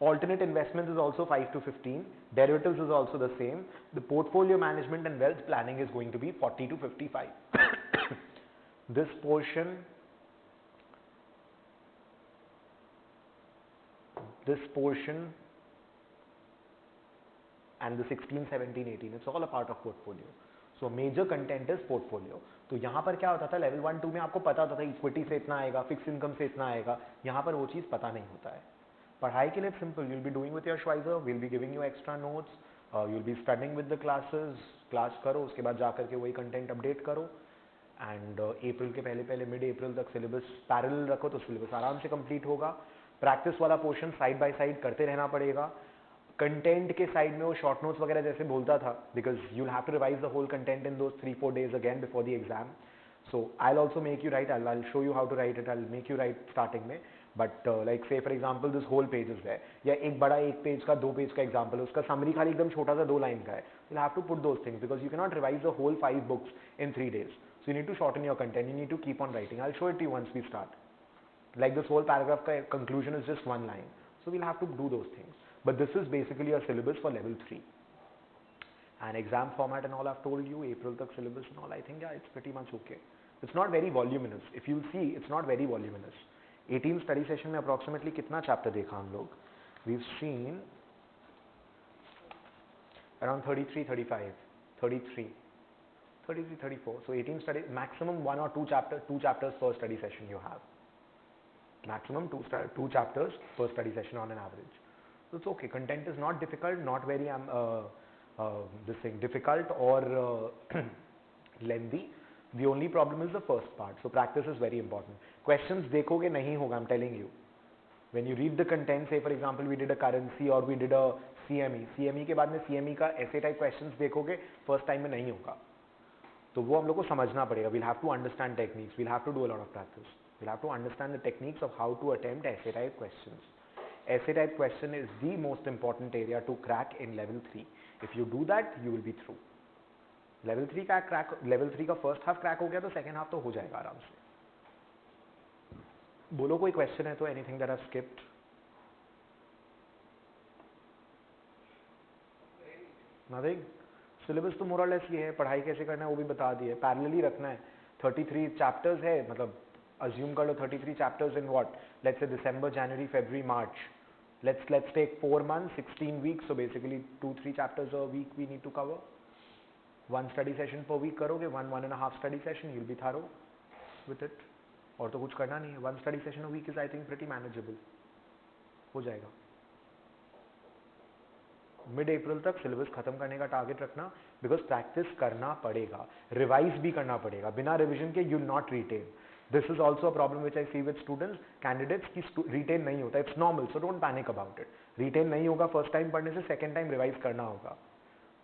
Alternate investments is also 5 to 15. Derivatives is also the same. The portfolio management and wealth planning is going to be 40 to 55. This portion and the 16, 17, 18, it's all a part of portfolio. So major content is portfolio. तो यहाँ पर क्या होता था, level 1 2 में आपको पता होता था इक्विटी से इतना आएगा, फिक्स इनकम से इतना आएगा. यहाँ पर वो चीज़ पता नहीं होता है. पढ़ाई के लिए simple, you'll be doing with your Schweizer, we'll be giving you extra notes, you'll be studying with the classes, class करो, उसके बाद जा करके वही कंटेंट अपडेट करो. एंड अप्रैल के पहले पहले मिड अप्रैल तक सिलेबस पैरेलल रखो तो सिलेबस आराम से कंप्लीट होगा. प्रैक्टिस वाला पोर्शन साइड बाय साइड करते रहना पड़ेगा. कंटेंट के साइड में वो शॉर्ट नोट्स वगैरह जैसे बोलता था, because you have to revise the whole content in those 3-4 days again before the exam. So I will also make you write, I will show you how to write it, I will make you write starting में. But like say for example this whole page is है, या एक बड़ा 1 page का 2 page का example है, उसका summary खाली एकदम छोटा सा 2 लाइन का है. You have to put those things because you can not revise the whole 5 books in 3 days. So you need to shorten your content, you need to keep on writing. I'll show it to you once we start. Like this whole paragraph conclusion is just 1 line. So we'll have to do those things. But this is basically a syllabus for level 3. And exam format and all I've told you, April tak syllabus and all, I think yeah, it's pretty much okay. It's not very voluminous. If you'll see, it's not very voluminous. 18 study session में approximately कितना chapter देखा हम लोग? We've seen around 33, 35, 33. 33, 34. So 18 study, maximum 1 or 2 chapters per study session you have. Maximum 2 chapters per study session on an average. So it's okay. Content is not difficult, not very difficult or lengthy. The only problem is the first part. So practice is very important. Questions देखोगे नहीं होगा, I'm telling you. When you read the content, say for example we did a currency or we did a CME. CME के बाद में CME का essay type questions देखोगे, first time में नहीं होगा. तो वो हम लोग को समझना पड़ेगा. We'll have to understand techniques. We'll have to do a lot of practice. We'll have to understand the techniques of how to attempt essay type questions. Essay type question is the most important area to crack in level 3. If you do that, you will be through. Level 3 का first half crack हो गया तो second half तो हो जाएगा आराम से. बोलो कोई question है तो, anything that I've skipped? Nothing? Syllabus तो मोर और लेस ये है, पढ़ाई कैसे करना है वो भी बता दिए. पैरेलली रखना है. 33 चैप्टर्स है, मतलब अज्यूम कर लो 33 chapters in what, let's say December, जनवरी, फरवरी, March. Let's take 4 months, 16 weeks. So basically 2-3 chapters a week we need to cover. 1 study session per week करोगे, 1-1.5 study session, you will be thorough with it. और तो कुछ करना नहीं है. 1 study session a week is I think pretty manageable. हो जाएगा. Mid अप्रैल तक सिलेबस खत्म करने का टारगेट रखना, बिकॉज प्रैक्टिस करना पड़ेगा, रिवाइज भी करना पड़ेगा. बिना रिविजन के you not retain. This is also a problem which I see with students, candidates की रिटेन नहीं होता. इट्स नॉर्मल, सो डोंट पैनिक अबाउट इट. रिटेन नहीं होगा फर्स्ट टाइम पढ़ने से, सेकंड टाइम रिवाइज करना होगा,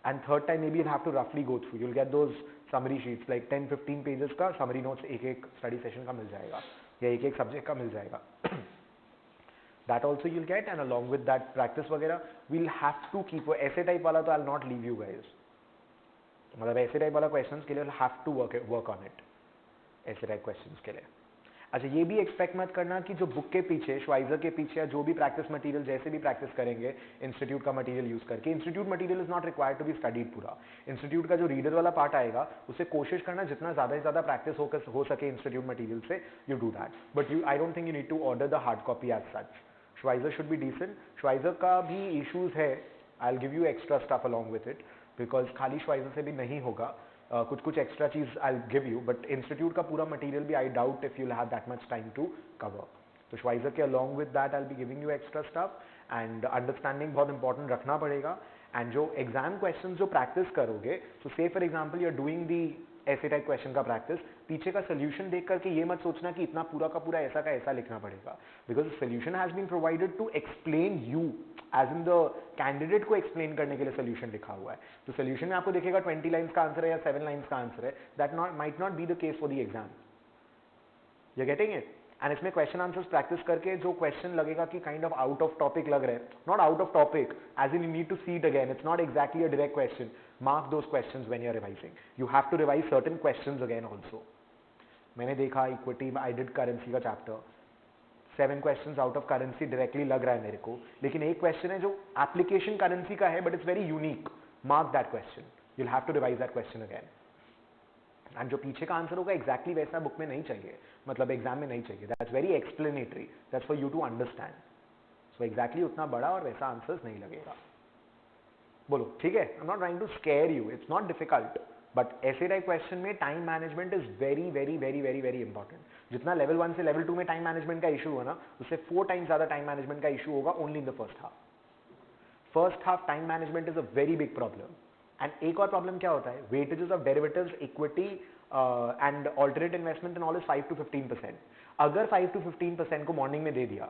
and third time maybe you have to रफली go through. You'll get those summary sheets like 10-15 pages का समरी नोट्स एक स्टडी सेशन का मिल जाएगा, या एक सब्जेक्ट का मिल जाएगा. That also you'll get, and along with that practice वगैरह we'll have to keep. ऐसे टाइप वाला तो I'll not leave you guys. मतलब ऐसे टाइप वाला क्वेश्चंस के लिए we'll have to work on it. ऐसे टाइप क्वेश्चंस के लिए. अच्छा ये भी एक्सपेक्ट मत करना कि जो बुक के पीछे, श्वाइजर के पीछे, या जो भी प्रैक्टिस मटेरियल जैसे भी प्रैक्टिस करेंगे इंस्टीट्यूट का मटेरियल यूज करके, institute material is not required to be studied पूरा. इंस्टीट्यूट का जो रीडर वाला पार्ट आएगा उसे कोशिश करना जितना ज्यादा से ज्यादा प्रैक्टिस हो सके इंस्टीट्यूट मटेरियल से, you do that. But I don't think you need to order the hard copy as such. Schweizer should be decent. Schweizer का भी issues है. I'll give you extra stuff along with it because खाली Schweizer से भी नहीं होगा. कुछ extra चीज I'll give you, but institute का पूरा मटेरियल भी I doubt if you'll have that much time to cover. तो Schweizer के along with that I'll be giving you extra stuff, and understanding बहुत important रखना पड़ेगा. एंड जो एग्जाम क्वेश्चन जो प्रैक्टिस करोगे, so say for example you're doing the ऐसे type question का प्रैक्टिस, पीछे का सोल्यूशन देख करके ये मत सोचना कि इतना पूरा का पूरा ऐसा का ऐसा लिखना पड़ेगा, because solution has been provided to explain you, as in the candidate को एक्सप्लेन करने के लिए सोल्यूशन लिखा हुआ है. तो सोल्यूशन में आपको दिखेगा 20 लाइन्स का आंसर है या 7 लाइन्स का आंसर है. That might not be the case for the exam. You are getting it. And इसमें क्वेश्चन आंसर्स प्रैक्टिस करके जो क्वेश्चन लगेगा कि kind of out of topic लग रहे हैं, not out of topic as in you need to see it again, it's not exactly a direct question, mark those questions when you are revising, you have to revise certain questions again also. मैंने देखा equity, I did currency का chapter, 7 questions out of currency directly लग रहा है मेरे को, लेकिन एक क्वेश्चन है जो एप्लीकेशन करेंसी का है but it's very unique, mark that question, you will have to revise that question again. And जो पीछे का आंसर होगा एग्जैक्टली वैसा बुक में नहीं चाहिए, मतलब एग्जाम में नहीं चाहिए, that's very explanatory, that's for you to understand. So exactly उतना बड़ा और वैसा आंसर्स नहीं लगेगा. बोलो ठीक है, I am not trying to scare you, it's not difficult, but ऐसे टाइप क्वेश्चन में time management is very very very very very important. जितना लेवल 1 से लेवल 2 में टाइम मैनेजमेंट का इशू हुआ ना, उससे 4 टाइम्स ज्यादा टाइम मैनेजमेंट का इशू होगा only in the first half. First half time management is a very big problem. And एक और प्रॉब्लम क्या होता है, weightages of derivatives, equity and alternate investment and all is 5 to 15%. अगर 5 to 15% को morning में दे दिया,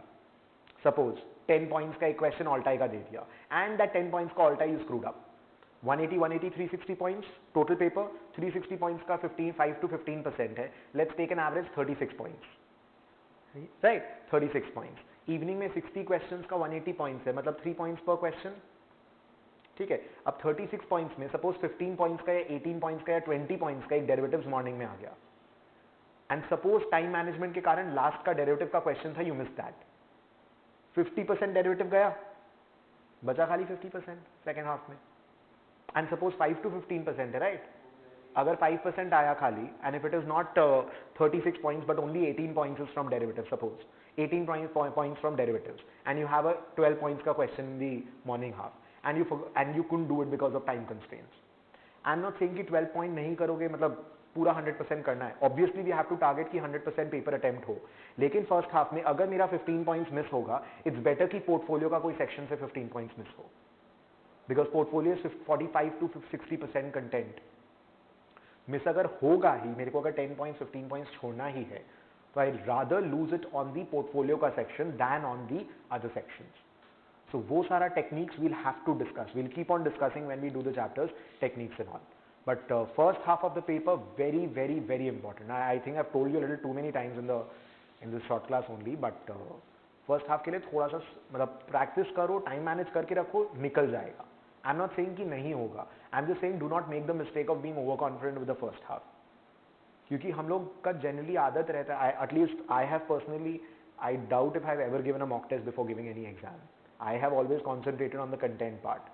सपोज 10 पॉइंट्स का एक क्वेश्चन ऑल्टाई का दे दिया, एंड दैट 10 पॉइंट्स का ऑल्टाई you screwed up, 180, 360 points total paper, 360 points का 5 to 15% है, let's take an average 36 points, right, 36 points. Evening में 60 क्वेश्चंस का 180 पॉइंट्स है, मतलब 3 पॉइंट्स पर क्वेश्चन, ठीक है. अब 36 पॉइंट्स में सपोज 15 पॉइंट्स का या 18 पॉइंट्स का या 20 पॉइंट्स का एक डेरिवेटिव्स मॉर्निंग में आ गया, एंड सपोज टाइम मैनेजमेंट के कारण लास्ट का डेरिवेटिव का क्वेश्चन था, यू मिस दैट, 50% डेरिवेटिव गया, बचा खाली 50% सेकेंड हाफ में. एंड सपोज 5 to 15% है, राइट. अगर 5% आया खाली, and if it is not 36 points but only 18 points is from derivative, suppose 18 points from derivatives, and you have a 12 points का question in the morning half, and you couldn't do it because of time constraints. I'm not saying कि 12 point नहीं करोगे मतलब पूरा 100% करना है, obviously we have to target कि 100% paper attempt हो, लेकिन फर्स्ट हाफ में अगर मेरा 15 पॉइंट्स मिस होगा, इट्स बेटर कि पोर्टफोलियो का कोई सेक्शन से 15 पॉइंट्स मिस हो, because portfolio is 45 to 60% content. Miss अगर होगा ही, मेरे को अगर 10 पॉइंट्स 15 पॉइंट्स छोड़ना ही है, तो I rather lose it on the portfolio का section than on the other sections. So वो सारा techniques we'll have to discuss. We'll keep on discussing when we do the chapters, techniques and all. But first half of the paper very very very important. I think I've told you a little too many times in the short class only. But first half के लिए थोड़ा सा मतलब practice करो, time manage करके रखो, निकल जाएगा. I'm not saying कि नहीं होगा. I'm just saying do not make the mistake of being overconfident with the first half. क्योंकि हम लोग का generally आदत रहता है, at least I have personally, I doubt if I've ever given a mock test before giving any exam. I have always concentrated on the content part.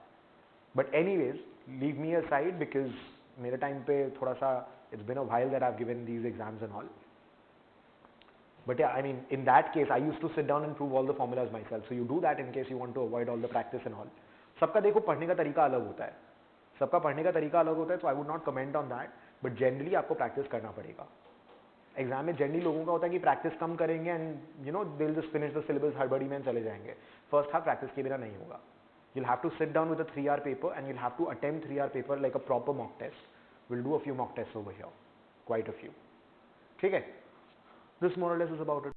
But anyways, leave me aside because मेरे time पे थोड़ा सा it's been a while that I've given these exams and all. But yeah, I mean, in that case, I used to sit down and prove all the formulas myself. So you do that in case you want to avoid all the practice and all. सबका देखो पढ़ने का तरीका अलग होता है. सबका पढ़ने का तरीका अलग होता है, so I would not comment on that. But generally आपको practice करना पड़ेगा. एग्जाम में जनरली लोगों का होता है कि प्रैक्टिस कम करेंगे and you know they will just finish the syllabus हड़बड़ी में चले जाएंगे. फर्स्ट हाफ प्रैक्टिस के बिना नहीं होगा. you'll have to sit down with a 3-hour paper and you'll have to attempt 3-hour paper like a proper mock test. We'll do a few mock tests over here, quite a few. ठीक है, this more or less is about it.